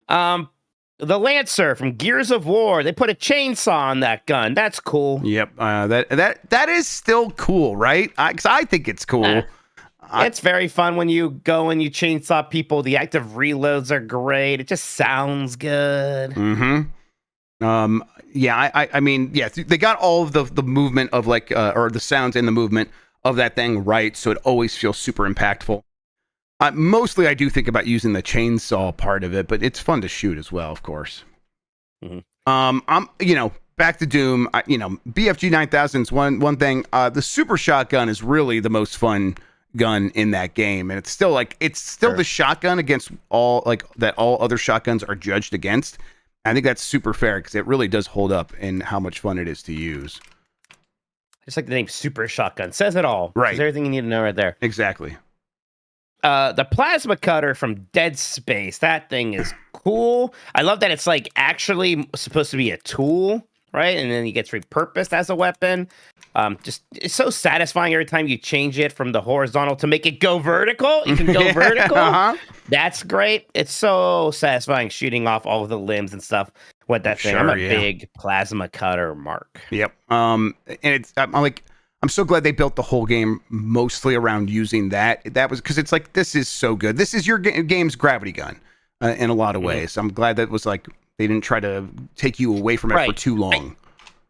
The Lancer from Gears of War, they put a chainsaw on that gun. That's cool. Yep, that is still cool, right? 'Cause I think it's cool. It's very fun when you go and you chainsaw people. The active reloads are great. It just sounds good. Mm-hmm. Yeah, I mean, yeah, they got all of the movement of or the sounds in the movement of that thing right, so it always feels super impactful. Mostly, I do think about using the chainsaw part of it, but it's fun to shoot as well, of course. Mm-hmm. I'm back to Doom. BFG 9000 is one thing. The super shotgun is really the most fun gun in that game, and it's still the shotgun against all other shotguns are judged against. I think that's super fair because it really does hold up in how much fun it is to use. Just like the name Super Shotgun says it all. Right, says everything you need to know right there. Exactly. The plasma cutter from Dead Space. That thing is cool. I love that it's actually supposed to be a tool, right? And then it gets repurposed as a weapon. It's so satisfying every time you change it from the horizontal to make it go vertical. You can go vertical. Uh-huh. That's great. It's so satisfying shooting off all of the limbs and stuff with that thing. I'm a big plasma cutter mark. Yep. And I'm so glad they built the whole game mostly around using that. That was because it's this is so good. This is your game's gravity gun in a lot of ways. I'm glad that was they didn't try to take you away from it for too long.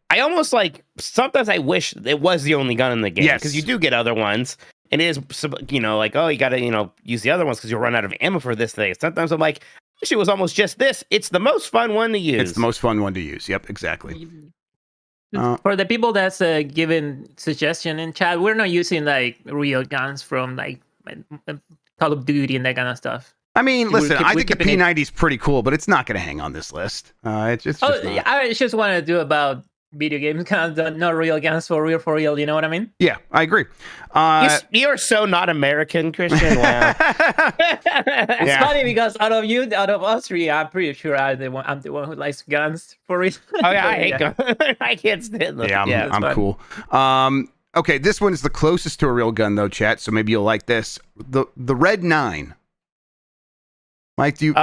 I almost sometimes I wish it was the only gun in the game because you do get other ones. And it is, you got to, use the other ones because you'll run out of ammo for this thing. Sometimes I'm like, I wish it was almost just this. It's the most fun one to use. It's the most fun one to use. Yep, exactly. For the people that's giving suggestion in chat, we're not using real guns from Call of Duty and that kind of stuff. I mean, listen, I think the P90 is pretty cool, but it's not going to hang on this list. It's just not. I just want to do about video games guns, not real guns for real. You know what I mean? Yeah, I agree. You're so not American, Christian. Wow. It's funny because out of us three, I'm pretty sure I'm the one who likes guns for real. Oh yeah, I hate guns. I can't stand them. Yeah, I'm cool. Okay, this one is the closest to a real gun though, chat. So maybe you'll like this. The Red 9. Mike, do you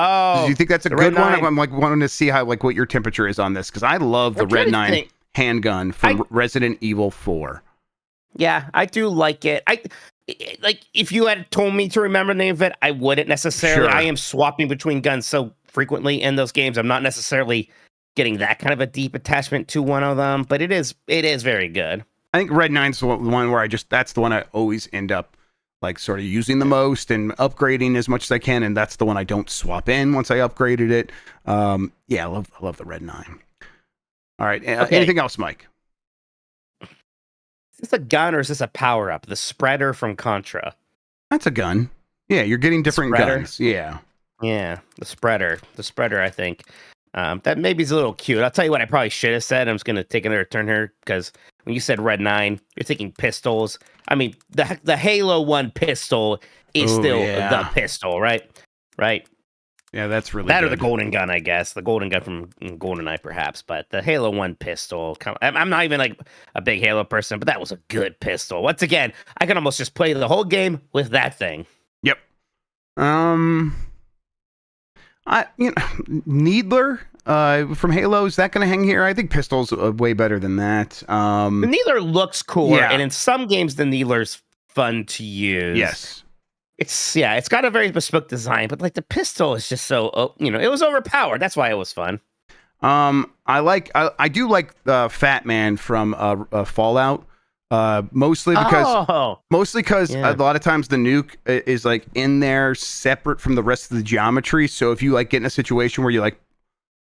think that's a good one? I'm wanting to see how what your temperature is on this because I love the Red 9 handgun from Resident Evil 4. Yeah, I do like it. If you had told me to remember the name of it, I wouldn't necessarily. Sure. I am swapping between guns so frequently in those games. I'm not necessarily getting that kind of a deep attachment to one of them, but it is very good. I think Red 9's the one where that's the one I always end up sort of using the most and upgrading as much as I can, and that's the one I don't swap in once I upgraded it. I love the Red 9. All right, anything else, Mike? Is this a gun or is this a power-up? The spreader from Contra. That's a gun. Yeah, you're getting different guns. Yeah. Yeah, the spreader, I think. That maybe is a little cute. I'll tell you what I probably should have said. I'm just gonna take another turn here because when you said Red 9, you're thinking pistols. I mean, the Halo 1 pistol is still the pistol, right? Right. Yeah, that's really that good. or the golden gun, I guess. The golden gun from GoldenEye, perhaps. But the Halo 1 pistol, I'm not even like a big Halo person, but that was a good pistol. Once again, I can almost just play the whole game with that thing. Yep. Needler from Halo, is that going to hang here? I think pistol's way better than that. The Needler looks cooler, yeah. and in some games, the Needler's fun to use. Yes. It's got a very bespoke design, but like the pistol is just so, it was overpowered. That's why it was fun. I do like Fat Man from Fallout. Mostly because a lot of times the nuke is like in there separate from the rest of the geometry. So if you like get in a situation where you like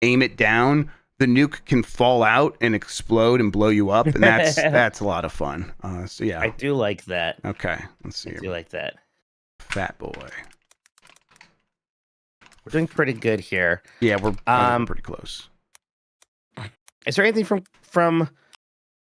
aim it down, the nuke can fall out and explode and blow you up, and that's a lot of fun. So yeah, I do like that. Okay, let's see. I do like that. Fat boy. We're doing pretty good here. Yeah, we're pretty close. Is there anything from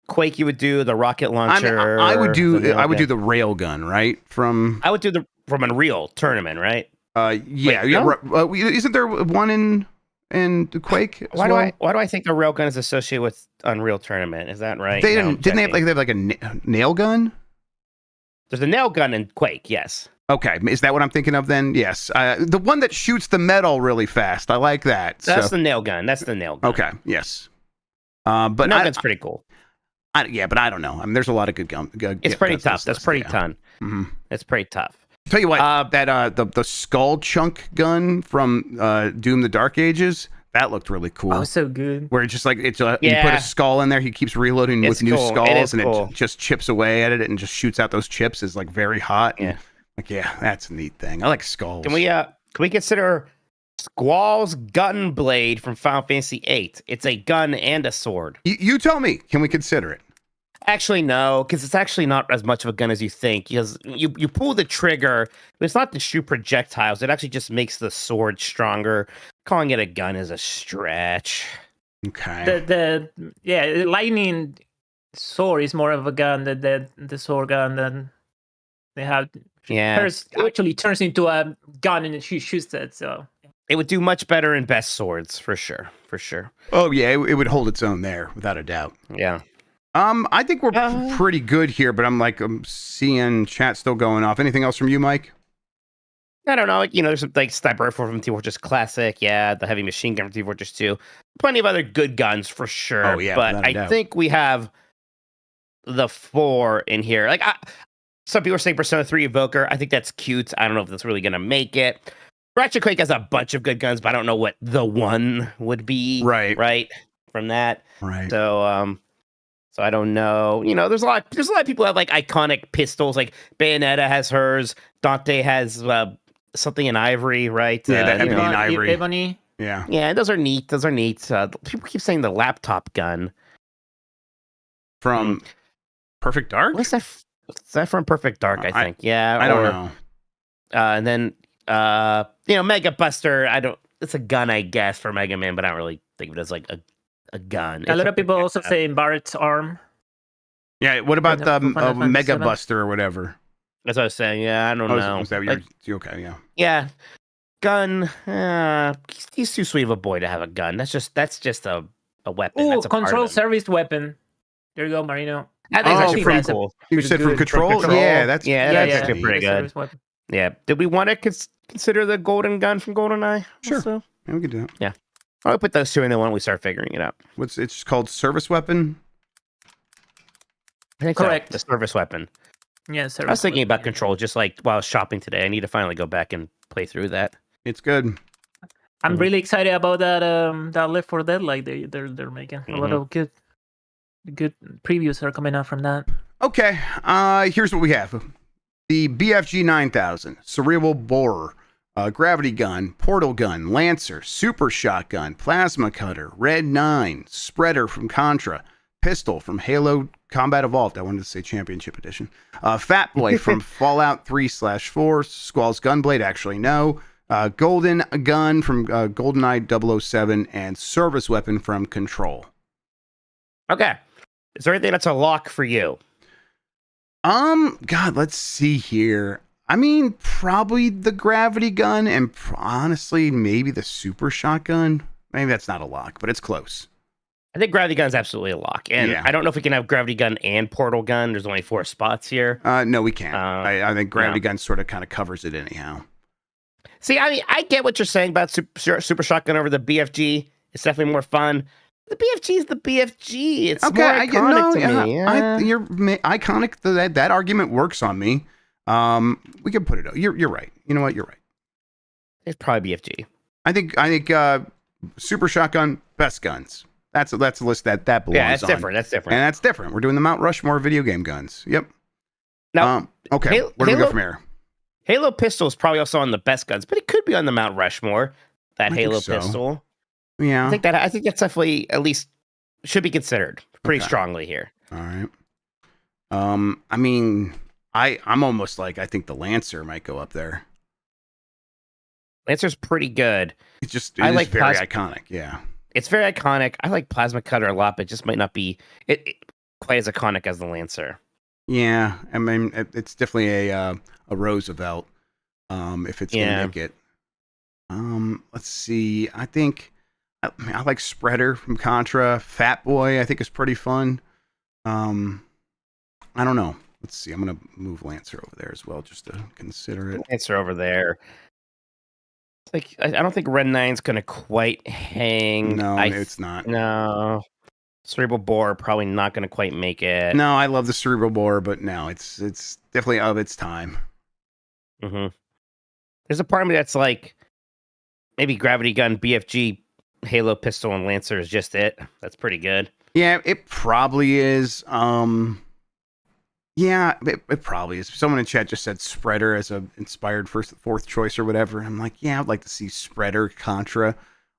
Quake you would do? The rocket launcher? I would do the rail gun, right? From Unreal Tournament, right? Isn't there one in Quake? Why do I think the rail gun is associated with Unreal Tournament? Is that right? Didn't they have like a nail gun? There's a nail gun in Quake, yes. Okay, is that what I'm thinking of then? Yes. The one that shoots the metal really fast. I like that. That's the nail gun. Okay, yes. But nail gun's pretty cool. But I don't know. I mean, there's a lot of good gun. It's pretty tough. That's pretty ton. Mm-hmm. It's pretty tough. Tell you what, the skull chunk gun from Doom: The Dark Ages, that looked really cool. Oh, so good. Where it's just like you put a skull in there, he keeps reloading with new skulls, and it just chips away at it and just shoots out those chips. Is like very hot. Yeah. That's a neat thing. I like skulls. Can we consider Squall's gun blade from Final Fantasy VIII? It's a gun and a sword. You tell me. Can we consider it? Actually, no, because it's actually not as much of a gun as you think. Because you pull the trigger, but it's not to shoot projectiles. It actually just makes the sword stronger. Calling it a gun is a stretch. Okay. The lightning sword is more of a gun than the sword gun than they have. Yeah, actually turns into a gun and she shoots it. So it would do much better in best swords for sure. Oh yeah, it would hold its own there without a doubt. Yeah. I think we're pretty good here, but I'm seeing chat still going off. Anything else from you, Mike? I don't know. There's some like Sniper Rifle from Team Fortress Classic. Yeah, the heavy machine gun from Team Fortress 2. Plenty of other good guns for sure. Oh yeah, but I think we have the 4 in here. Like some people are saying Persona 3 Evoker. I think that's cute. I don't know if that's really gonna make it. Ratchet Quake has a bunch of good guns, but I don't know what the one would be. Right. From that. Right. So I don't know. There's a lot of people who have like iconic pistols. Like Bayonetta has hers. Dante has something in ivory, right? Yeah, the ebony and ivory. Ebony. Yeah. Yeah, those are neat. People keep saying the laptop gun from Perfect Dark. What's that? Is that from Perfect Dark? I think. I don't know. And then Mega Buster. It's a gun, I guess, for Mega Man, but I don't really think of it as like a gun. A lot of people also say Barrett's arm. Yeah, what about the Mega Buster or whatever? That's what I was saying. Yeah, I don't know. Is that what you're okay? Yeah. Yeah, gun. He's too sweet of a boy to have a gun. That's just a weapon. Oh, that's a control service weapon. There you go, Marino. I think that's actually pretty cool. You said from Control? Yeah, that's actually pretty good. Yeah. Did we want to consider the golden gun from GoldenEye? Sure. Also? Yeah, we could do that. Yeah. I'll put those two in there when we start figuring it out. It's called service weapon? I think correct. The service weapon. Yeah, I was thinking about Control just like while I was shopping today. I need to finally go back and play through that. It's good. I'm really excited about that Left 4 Dead like they're making. A lot of good previews are coming out from that. Okay, here's what we have. The BFG 9000, Cerebral Borer, Gravity Gun, Portal Gun, Lancer, Super Shotgun, Plasma Cutter, Red 9, Spreader from Contra, Pistol from Halo Combat Evolved. I wanted to say Championship Edition. Fat Boy from Fallout 3/4, Squall's Gunblade, actually no. golden gun from GoldenEye 007, and service weapon from Control. Okay. Is there anything that's a lock for you? God, let's see here. I mean, probably the gravity gun, and honestly, maybe the super shotgun. Maybe that's not a lock, but it's close. I think gravity gun's absolutely a lock, and Yeah. I don't know if we can have gravity gun and portal gun. There's only 4 spots here. No, we can't. I think gravity gun sort of kind of covers it anyhow. See, I mean, I get what you're saying about super shotgun over the BFG. It's definitely more fun. The BFG is the BFG. It's Okay, more I get iconic to me. you're iconic. That argument works on me. We can put it. You're right. You know what? You're right. It's probably BFG. I think super shotgun, best guns. That's a list that belongs. Yeah, that's on. different. That's different. And that's different. We're doing the Mount Rushmore video game guns. Yep. Now, okay. Where do we go from here? Halo pistol is probably also on the best guns, but it could be on the Mount Rushmore. That I Halo think so. pistol. Yeah. I think that's definitely at least should be considered pretty strongly here. All right. I mean, I'm almost like I think the Lancer might go up there. Lancer's pretty good. It is like very iconic. Yeah. It's very iconic. I like Plasma Cutter a lot, but it just might not be it quite as iconic as the Lancer. Yeah. I mean, it's definitely a Roosevelt. If it's gonna make it. Let's see. I think I like Spreader from Contra. Fat Boy, I think, is pretty fun. I don't know. Let's see. I'm gonna move Lancer over there as well, just to consider it. Lancer over there. Like I don't think Red 9's gonna quite hang. No, it's not. No. Cerebral Bore probably not gonna quite make it. No, I love the Cerebral Bore, but no, it's definitely of its time. Mm-hmm. There's a part of me that's like maybe Gravity Gun, BFG, Halo Pistol, and Lancer is just it. That's pretty good. Yeah, it probably is. Yeah, it probably is. Someone in chat just said Spreader as a inspired fourth choice or whatever. I'm like, yeah, I'd like to see Spreader Contra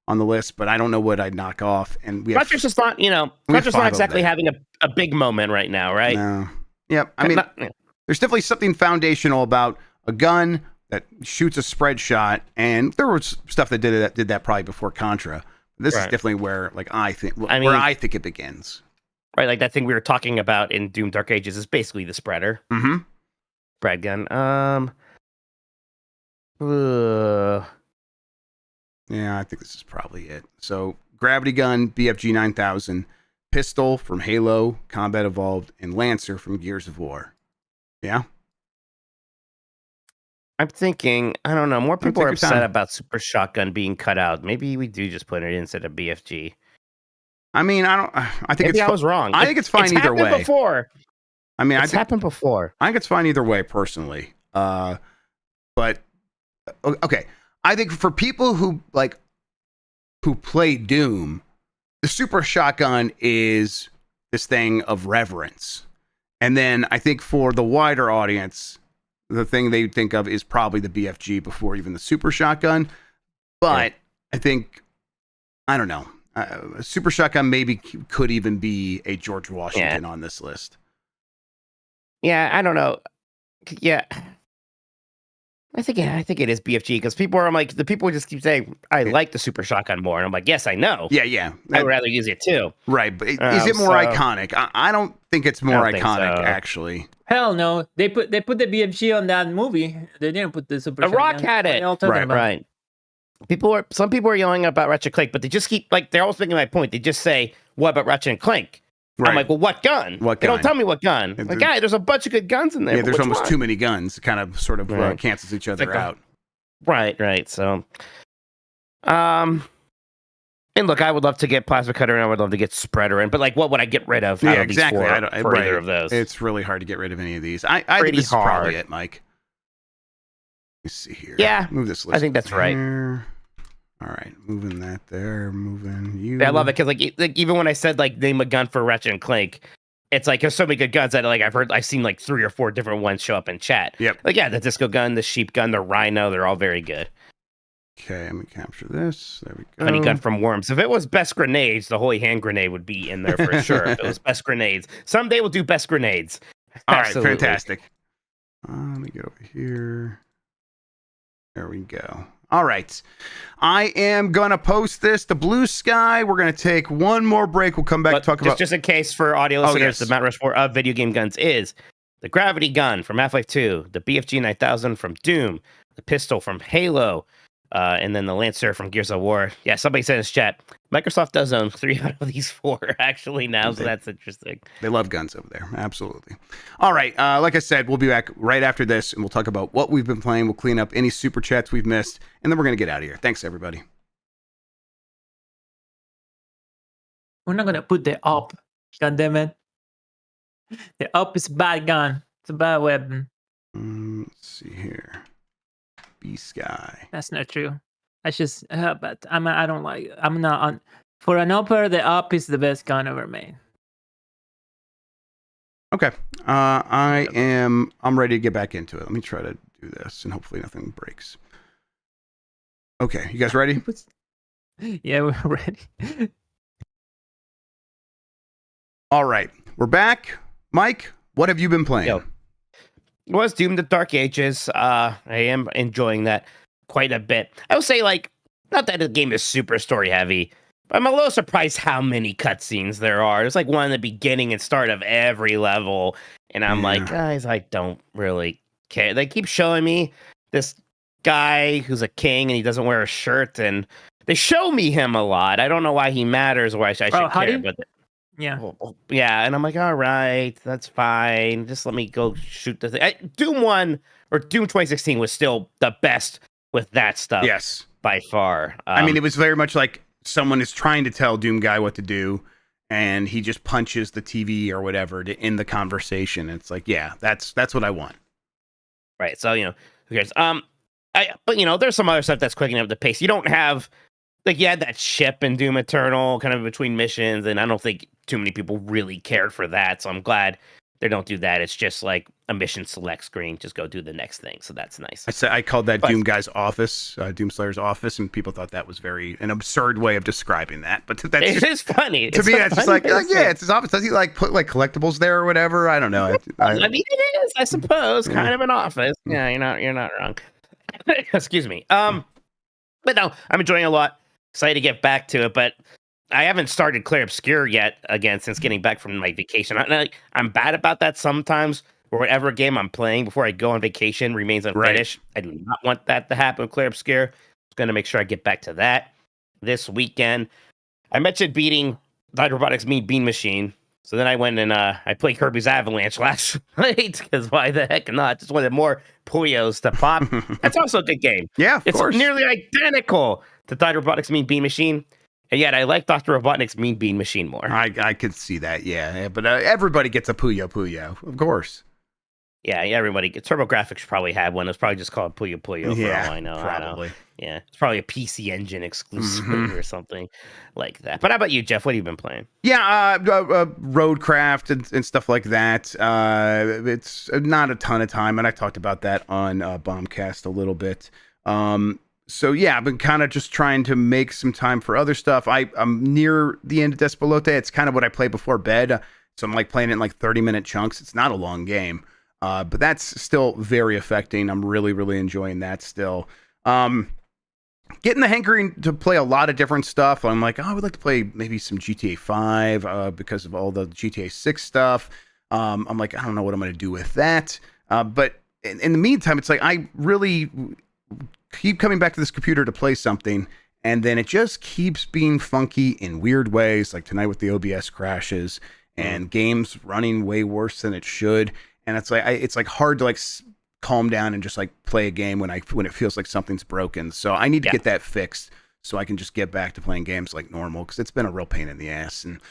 on the list, but I don't know what I'd knock off. And Contra's just not, Contra's not exactly having a big moment right now, right? No. Yep. I mean, there's definitely something foundational about a gun that shoots a spread shot, and there was stuff that did that probably before Contra. This is definitely where, like, I think it begins. Right, like that thing we were talking about in Doom Dark Ages is basically the Spreader. Mm-hmm. Spread gun. Yeah, I think this is probably it. So, Gravity Gun, BFG 9000, Pistol from Halo, Combat Evolved, and Lancer from Gears of War. Yeah? I'm thinking, I don't know, more people are upset about Super Shotgun being cut out. Maybe we do just put it instead of BFG. I mean, I think I was wrong. I think it's fine either way. Before. I mean, it's happened before. I think it's fine either way, personally. But okay, I think for people who play Doom, the Super Shotgun is this thing of reverence, and then I think for the wider audience, the thing they think of is probably the BFG before even the Super Shotgun. But I think, I don't know. Super Shotgun maybe could even be a George Washington on this list. Yeah, I don't know. Yeah, I think it is BFG because the people just keep saying I like the Super Shotgun more, and I'm like, yes, I know. Yeah. I'd rather use it too. Right, but is it more iconic? I don't think it's more iconic, actually. Hell no, they put the BFG on that movie. They didn't put the Super Shotgun. Rock had it. Right. Some people are yelling about Ratchet and Clank, but they just keep they're always making my point. They just say, "What about Ratchet and Clank?" Right. I'm like, "Well, what gun? They don't tell me what gun." Like, guy, there's a bunch of good guns in there. Yeah, there's almost too many guns. It kind of sort of cancels each other out. Right. So, and look, I would love to get Plasma Cutter and I would love to get Spreader in, but what would I get rid of? Yeah, exactly. For either of those, it's really hard to get rid of any of these. I think this is probably it, Mike. Let me see here. Yeah, move this list. I think that's right. All right, moving that there, moving you. Yeah, I love it because even when I said name a gun for Ratchet and Clank, it's there's so many good guns that I've seen 3 or 4 different ones show up in chat. Yep. The disco gun, the sheep gun, the rhino, they're all very good. Okay, I'm gonna capture this. There we go. Honey gun from Worms. If it was best grenades, the holy hand grenade would be in there for sure. If it was best grenades, someday we'll do best grenades. All right, fantastic. Let me get over here. There we go. All right. I am going to post this to Blue Sky. We're going to take one more break. We'll come back But to talk about... Just in case for audio listeners, the Mount Rushmore of video game guns is the Gravity Gun from Half-Life 2, the BFG 9000 from Doom, the pistol from Halo, and then the Lancer from Gears of War. Yeah, somebody said in his chat, Microsoft does own 3 out of these 4 actually now, so that's interesting. They love guns over there. Absolutely. All right. Like I said, we'll be back right after this, and we'll talk about what we've been playing. We'll clean up any super chats we've missed, and then we're going to get out of here. Thanks, everybody. We're not gonna put the up. God damn it. The up is a bad gun. It's a bad weapon. Let's see here. B-Sky. That's not true. I just, but I don't like it. I'm not on. For an upper, the up is the best gun ever made. Okay. I'm ready to get back into it. Let me try to do this, and hopefully nothing breaks. Okay. You guys ready? Yeah, we're ready. All right. We're back. Mike, what have you been playing? Yo. It was Doom the Dark Ages. I am enjoying that quite a bit. I would say, like, not that the game is super story heavy, but I'm a little surprised how many cutscenes there are. There's like one in the beginning and start of every level, and I'm like, guys, I don't really care. They keep showing me this guy who's a king and he doesn't wear a shirt, and they show me him a lot. I don't know why he matters or why I should care, but yeah, and I'm like, all right, that's fine. Just let me go shoot the thing. Doom 1 or Doom 2016 was still the best with that stuff. Yes, by far. I mean, it was very much like someone is trying to tell Doom Guy what to do, and he just punches the TV or whatever to end the conversation. It's like, yeah, that's what I want. Right. So, who cares? But there's some other stuff that's quickening up the pace. You don't have, like, you had that ship in Doom Eternal kind of between missions, and I don't think too many people really cared for that. So I'm glad they don't do that. It's just like a mission select screen. Just go do the next thing. So that's nice. I called that Doom Guy's office, Doom Slayer's office, and people thought that was an absurd way of describing that. But that's it is funny. To me, that's just like, yeah, it's his office. Does he like put like collectibles there or whatever? I don't know. I mean, it is, I suppose, kind of an office. Yeah, you're not wrong. Excuse me. But no, I'm enjoying it a lot. Excited to get back to it, but I haven't started Clair Obscur yet again since getting back from my vacation. I'm bad about that sometimes, where whatever game I'm playing before I go on vacation remains unfinished. Right. I do not want that to happen with Clair Obscur. I'm going to make sure I get back to that this weekend. I mentioned beating Died Robotics Mean Bean Machine. So then I went and I played Kirby's Avalanche last night, because why the heck not? Just wanted more Puyos to pop. That's also a good game. Yeah, of course. It's nearly identical to Died Robotics Mean Bean Machine. And yet I like Dr. Robotnik's Mean Bean Machine more. I could see that, yeah. But everybody gets a Puyo, of course. Yeah, everybody. TurboGrafx probably had one. It's probably just called Puyo for all I know. Probably. Yeah, it's probably a PC Engine exclusive or something like that. But how about you, Jeff? What have you been playing? Yeah, Roadcraft and stuff like that. It's not a ton of time, and I talked about that on Bombcast a little bit. So yeah, I've been kind of just trying to make some time for other stuff. I'm near the end of Despolote. It's kind of what I play before bed. So I'm like playing it in like 30-minute chunks. It's not a long game, but that's still very affecting. I'm really, really enjoying that still. Getting the hankering to play a lot of different stuff. I'm like, I would like to play maybe some GTA 5 because of all the GTA 6 stuff. I'm like, I don't know what I'm going to do with that. But in the meantime, it's like I really keep coming back to this computer to play something, and then it just keeps being funky in weird ways, like tonight with the OBS crashes and games running way worse than it should. And it's like hard to like calm down and just like play a game when it feels like something's broken. So I need to get that fixed so I can just get back to playing games like normal, because it's been a real pain in the ass. And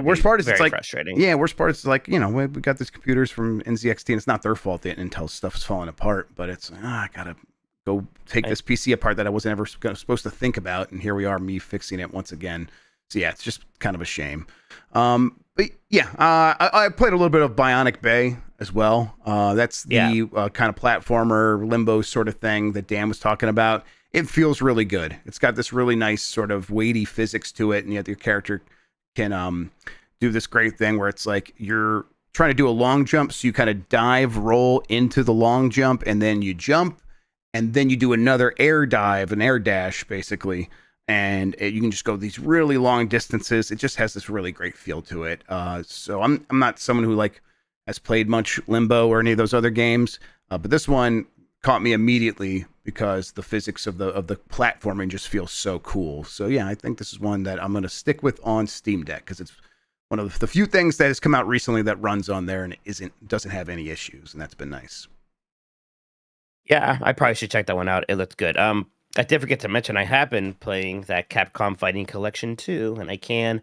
worst part is it's like frustrating. Yeah, worst part is like, we got these computers from NZXT, and it's not their fault that Intel stuff is falling apart, but it's like, I gotta go take this PC apart that I wasn't ever supposed to think about, and here we are, me fixing it once again. So yeah, it's just kind of a shame. But yeah, I played a little bit of Bionic Bay as well. That's the kind of platformer limbo sort of thing that Dan was talking about. It feels really good. It's got this really nice sort of weighty physics to it, and yet your character can do this great thing where it's like you're trying to do a long jump, so you kind of dive, roll into the long jump, and then you jump, and then you do another air dive, an air dash, basically, and you can just go these really long distances. It just has this really great feel to it. So I'm not someone who like has played much Limbo or any of those other games, but this one caught me immediately because the physics of the platforming just feels so cool. So yeah, I think this is one that I'm going to stick with on Steam Deck because it's one of the few things that has come out recently that runs on there and doesn't have any issues, and that's been nice. Yeah, I probably should check that one out. It looks good. I did forget to mention I have been playing that Capcom Fighting Collection too, and I can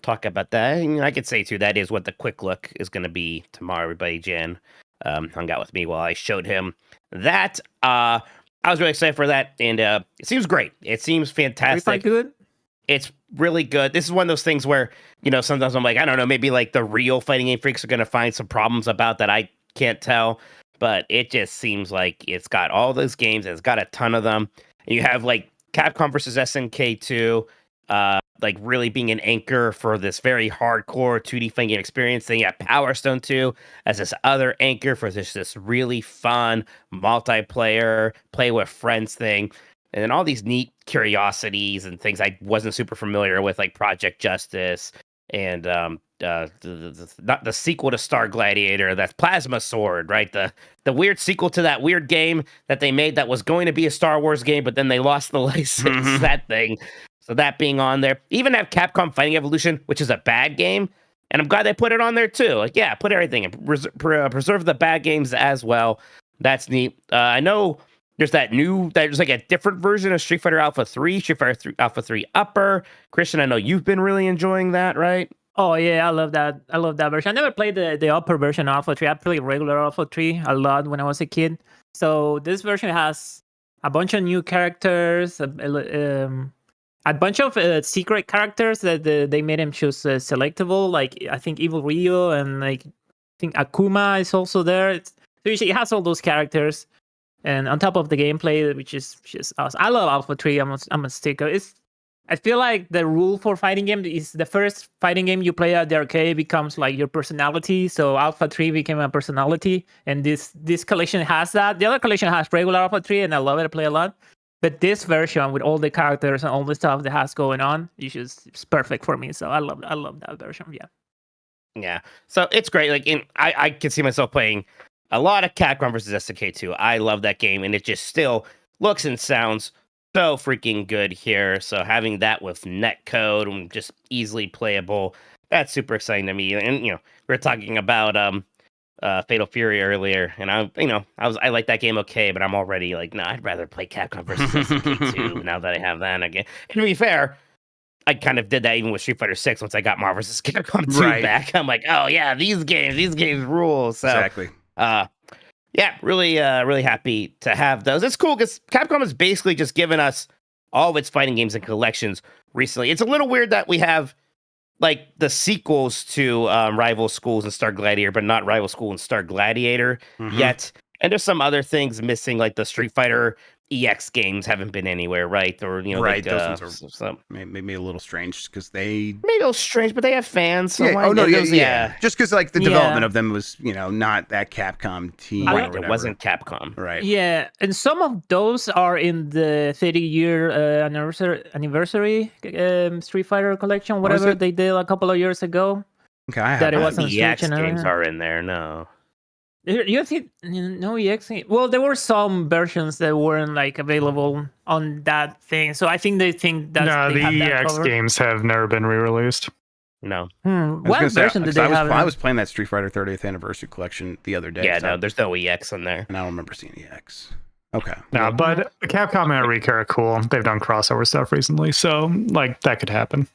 talk about that. And I could say too that is what the quick look is going to be tomorrow. Everybody, Jan hung out with me while I showed him that. I was really excited for that, and it seems great. It seems fantastic. Good. It's really good. This is one of those things where, sometimes I'm like, I don't know, maybe like the real fighting game freaks are going to find some problems about that I can't tell. But it just seems like it's got all those games, and it's got a ton of them. And you have like Capcom versus SNK 2, like really being an anchor for this very hardcore 2D fighting game experience. Then you have Power Stone 2 as this other anchor for this really fun multiplayer, play with friends thing. And then all these neat curiosities and things I wasn't super familiar with, like Project Justice and not the sequel to Star Gladiator, that's Plasma Sword, right? The weird sequel to that weird game that they made that was going to be a Star Wars game, but then they lost the license, that thing. So that being on there. Even have Capcom Fighting Evolution, which is a bad game, and I'm glad they put it on there too. Like, yeah, put everything in. Preserve the bad games as well. That's neat. I know there's like a different version of Street Fighter Alpha 3, Street Fighter 3, Alpha 3 Upper. Christian, I know you've been really enjoying that, right? Oh yeah, I love that. I love that version. I never played the upper version of Alpha 3. I played regular Alpha 3 a lot when I was a kid. So this version has a bunch of new characters, a bunch of secret characters that they made him choose selectable. Like I think Evil Rio and like I think Akuma is also there. So it has all those characters. And on top of the gameplay, which is just awesome. I love Alpha 3. I'm a sticker. I feel like the rule for fighting game is the first fighting game you play at the arcade becomes like your personality. So Alpha 3 became a personality, and this collection has that. The other collection has regular Alpha 3, and I love it. I play a lot. But this version with all the characters and all the stuff that has going on, it's perfect for me. So I love that version. Yeah. Yeah. So it's great. Like I can see myself playing a lot of Capcom versus SNK 2. I love that game, and it just still looks and sounds so freaking good here. So having that with netcode and just easily playable, that's super exciting to me. And we were talking about Fatal Fury earlier, and I like that game okay, but I'm already like, no, I'd rather play Capcom versus SNK 2 now that I have that again. And to be fair, I kind of did that even with Street Fighter 6 once I got Marvel vs. Capcom 2 back. I'm like, oh yeah, these games rule. So exactly. Yeah, really happy to have those. It's cool because Capcom has basically just given us all of its fighting games and collections recently. It's a little weird that we have like the sequels to Rival Schools and Star Gladiator, but not Rival School and Star Gladiator yet. And there's some other things missing, like the Street Fighter EX games haven't been anywhere, right? Or right, those ones are maybe a little strange because maybe a little strange, but they have fans. So yeah. Just because like the development of them was not that Capcom team. Right, it wasn't Capcom. Right. Yeah, and some of those are in the 30-year anniversary Street Fighter collection, whatever they did a couple of years ago. Okay, that it wasn't the EX games are in there. No. You see, no EX. Well, there were some versions that weren't like available on that thing, so I think they think that the EX games have never been re-released. No. What version did they have? I was playing that Street Fighter 30th Anniversary Collection the other day. Yeah, no, there's no EX on there, and I don't remember seeing EX. Okay. No, but Capcom and Rika are cool. They've done crossover stuff recently, so like that could happen.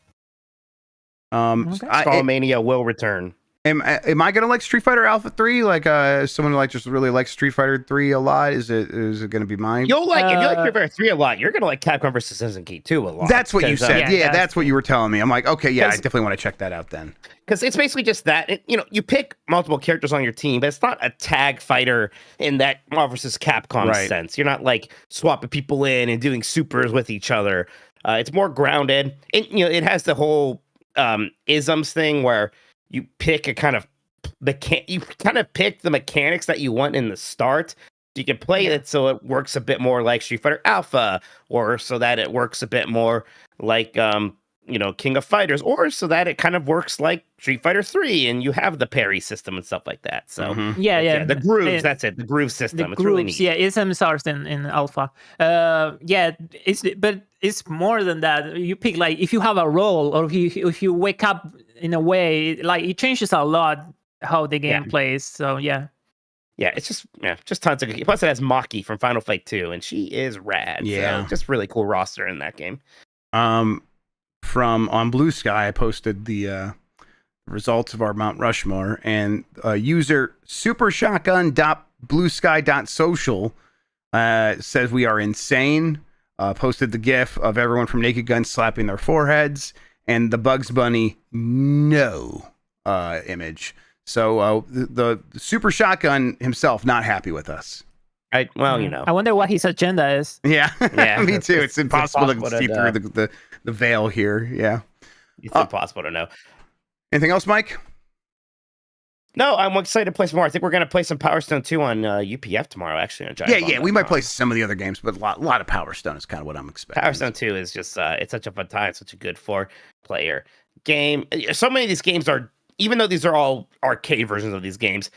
Skullmania will return. Am I gonna like Street Fighter Alpha 3? Like someone who just really likes Street Fighter 3 a lot? Is it gonna be mine? If you like Street Fighter 3 a lot, you're gonna like Capcom vs. SNK 2 a lot. That's what you said. That's what you were telling me. I'm like, okay, yeah, I definitely want to check that out then. Because it's basically just that. You pick multiple characters on your team, but it's not a tag fighter in that Marvel vs. Capcom sense. You're not like swapping people in and doing supers with each other. It's more grounded. It has the whole isms thing where you pick a kind of pick the mechanics that you want in the start. You can play it so it works a bit more like Street Fighter Alpha, or so that it works a bit more like King of Fighters, or so that it kind of works like Street Fighter 3 and you have the parry system and stuff like that. So the grooves, that's it. The groove system. It's really neat. Yeah, it's MSRs in Alpha. It's more than that. You pick like if you have a role or if you wake up in a way, like it changes a lot how the game plays. So yeah. Yeah, it's just tons of. Plus, it has Maki from Final Fight 2, and she is rad. Yeah, so just really cool roster in that game. From on Blue Sky, I posted the results of our Mount Rushmore, and user supershotgun.bluesky.social says we are insane. Posted the GIF of everyone from Naked Gun slapping their foreheads and the Bugs Bunny no image. So the Super Shotgun himself not happy with us. I wonder what his agenda is. Yeah, me too. It's impossible to see through the veil here. Yeah, it's impossible to know. Anything else, Mike? No, I'm excited to play some more. I think we're going to play some Power Stone 2 on UPF tomorrow, actually. On Giant we might play some of the other games, but a lot of Power Stone is kind of what I'm expecting. Power Stone 2 is just, it's such a fun time, such a good 4-player game. So many of these games are, even though these are all arcade versions of these games,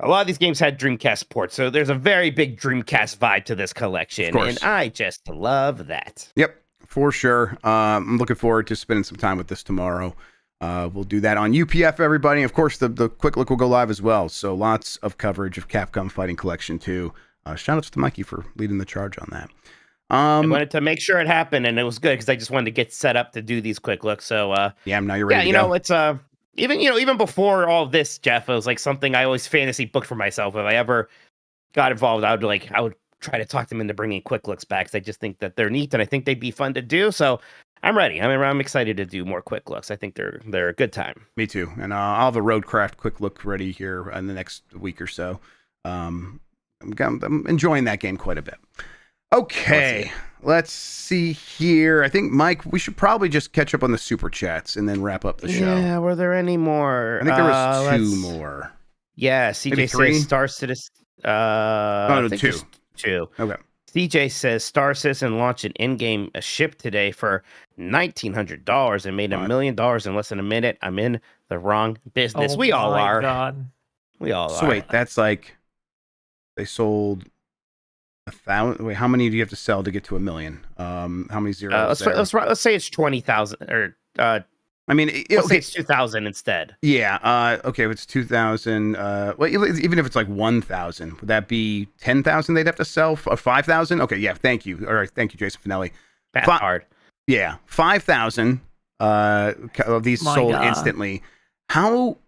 a lot of these games had Dreamcast ports, so there's a very big Dreamcast vibe to this collection, and I just love that. Yep, for sure. I'm looking forward to spending some time with this tomorrow. We'll do that on UPF, everybody. Of course, the quick look will go live as well, so lots of coverage of Capcom Fighting Collection 2. Shout outs to Mikey for leading the charge on that. I wanted to make sure it happened, and it was good because I just wanted to get set up to do these quick looks. So now you're ready to go. It's even before all this, Jeff, it was like something I always fantasy booked for myself. If I ever got involved, I would try to talk them into bringing quick looks back because I just think that they're neat and I think they'd be fun to do. So I'm ready. I'm excited to do more quick looks. I think they're a good time. Me too. And I'll have a Roadcraft quick look ready here in the next week or so. I'm enjoying that game quite a bit. Okay, let's see here. I think, Mike, we should probably just catch up on the super chats and then wrap up the show. Yeah, were there any more? I think there was 2 more. Yeah, CJ says Star Citizen. Two. Okay. CJ says Star Citizen launched an in-game ship today for $1,900 and made $1 million in less than a minute. I'm in the wrong business. We all are. God. We all are. So wait, that's like they sold 1,000. Wait, how many do you have to sell to get to 1 million? How many zeros? Let's say it's 20,000 or. I mean, let's say it's 2,000 instead. Yeah. Okay. If it's 2,000, well, even if it's like 1,000, would that be 10,000? They'd have to sell 5,000. Okay. Yeah. Thank you. All right. Thank you, Jason Finelli. That's hard. Yeah. 5,000 of these sold instantly. How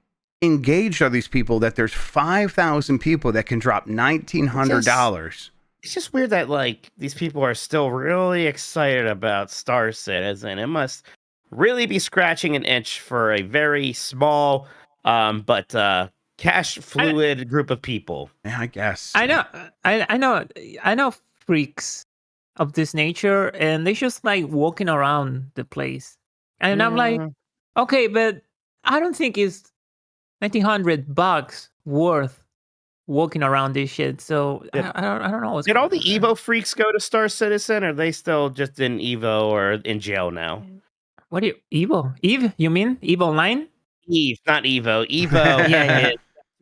engaged are these people that there's 5,000 people that can drop $1,900? It's just weird that like these people are still really excited about Star Citizen. It must really be scratching an itch for a very small but cash fluid group of people. Yeah, I guess. I know freaks of this nature, and they just like walking around the place. And I'm like, okay, but I don't think it's $1,900 worth walking around this shit. So I don't know. Did all the Evo freaks go to Star Citizen, or are they still just in Evo or in jail now? What do you Evo? Eve? You mean Evo Online? Eve, not Evo. Evo. Yeah.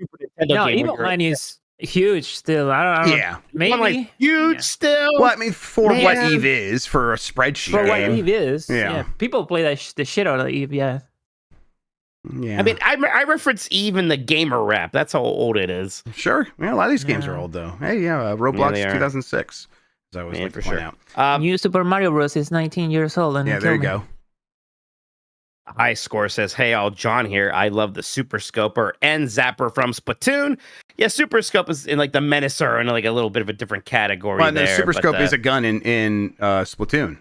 Super Nintendo game. Evo Online is huge still. I don't know. Yeah. Maybe like huge still. Well, I mean, for what Eve is, for a spreadsheet. For game. what Eve is. Yeah. People play the shit out of Eve, yeah. Yeah. I mean, I reference Eve in the gamer rap. That's how old it is. Sure. Yeah, a lot of these games are old, though. Hey, Roblox 2006. As I always like to point out. New Super Mario Bros. Is 19 years old. And there you go. High Score says, hey, all, John here. I love the Super Scoper and Zapper from Splatoon. Yeah, Super Scope is in like the Menacer and like a little bit of a different category. Well, the Super Scope is a gun in Splatoon,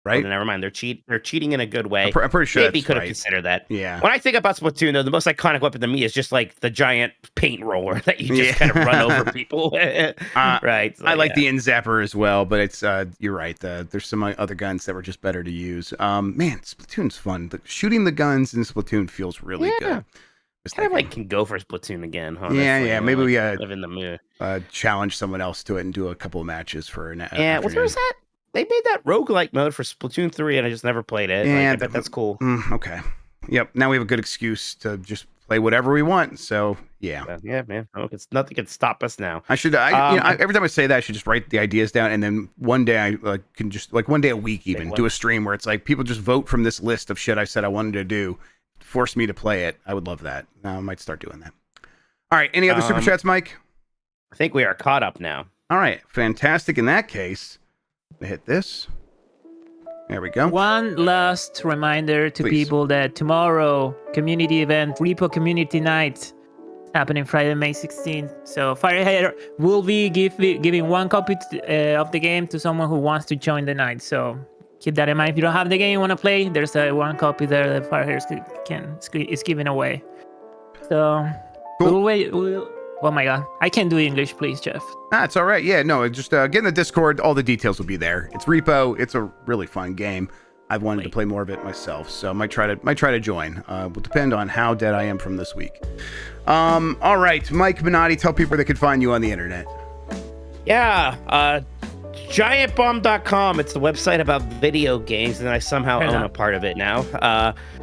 right? Oh, never mind. They're cheating in a good way. I'm pretty sure maybe could have considered that. Yeah. When I think about Splatoon, though, the most iconic weapon to me is just like the giant paint roller that you just kind of run over people. Right. So, I like the N-Zapper as well, but it's you're right. There's some other guns that were just better to use. Man, Splatoon's fun. Shooting the guns in Splatoon feels really good. Kind of like can go for Splatoon again. Honestly. Yeah. Maybe we live in the mood. Challenge someone else to it and do a couple of matches for an Yeah, what was that? They made that roguelike mode for Splatoon 3, and I just never played it. Yeah, I bet that's cool. Okay. Yep. Now we have a good excuse to just play whatever we want. So yeah. Yeah, man. Nothing can stop us now. I should. Every time I say that, I should just write the ideas down, and then one day I can just one day a week even do a stream where it's like people just vote from this list of shit I said I wanted to do, force me to play it. I would love that. Now I might start doing that. All right. Any other super chats, Mike? I think we are caught up now. All right. Fantastic. In that case, hit this. There we go. One last reminder to people that tomorrow, community event, Repo Community Night, happening Friday, May 16th. So Firehead will be giving one copy of the game to someone who wants to join the night. So keep that in mind. If you don't have the game you want to play, there's one copy there that Firehead is giving away. So cool. Oh my god, I can't do English, please, Jeff. It's all right. Yeah, no, just get in the Discord. All the details will be there. It's Repo. It's a really fun game. I've wanted to play more of it myself, so might try to join. Will depend on how dead I am from this week. All right, Mike Minotti, tell people they can find you on the internet. Yeah, giantbomb.com. It's the website about video games, and I somehow own a part of it now.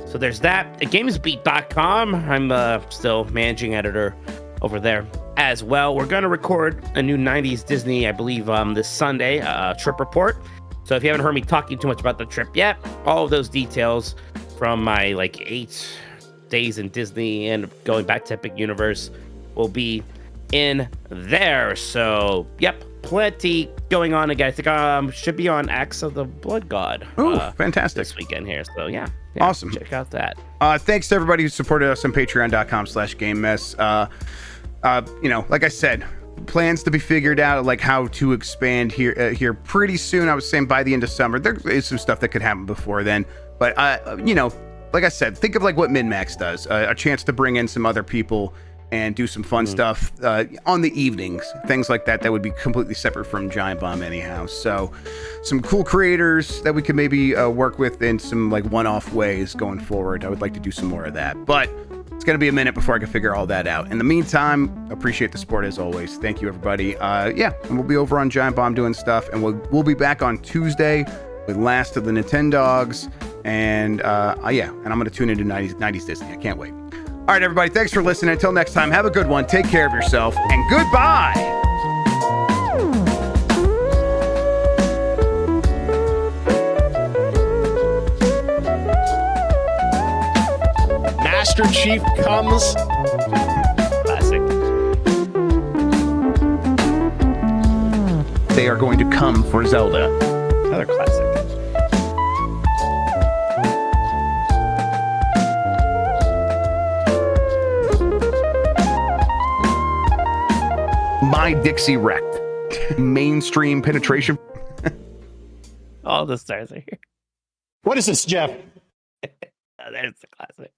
So there's that. Gamesbeat.com. I'm still managing editor over there as well. We're going to record a new 90s Disney, I believe, this Sunday, trip report. So if you haven't heard me talking too much about the trip yet, all of those details from my 8 days in Disney and going back to Epic Universe will be in there. So, yep, plenty going on again. I think should be on Axe of the Blood God. Oh, fantastic. This weekend here. So, yeah. Awesome. Check out that. Thanks to everybody who supported us on patreon.com/GameMess. Like I said, plans to be figured out, like how to expand here pretty soon. I was saying by the end of summer. There is some stuff that could happen before then, but like I said, think of like what MinMax does, a chance to bring in some other people and do some fun stuff on the evenings, things like that would be completely separate from Giant Bomb anyhow. So some cool creators that we could maybe work with in some like one-off ways going forward. I would like to do some more of that, but it's going to be a minute before I can figure all that out. In the meantime, appreciate the support as always. Thank you, everybody. And we'll be over on Giant Bomb doing stuff, and we'll be back on Tuesday with Last of the Nintendogs, and I'm going to tune into 90s Disney. I can't wait. All right, everybody, thanks for listening. Until next time, have a good one. Take care of yourself, and goodbye. Master Chief comes. Classic. They are going to come for Zelda. Another classic. My Dixie wrecked. Mainstream penetration. All the stars are here. What is this, Jeff? There's the classic.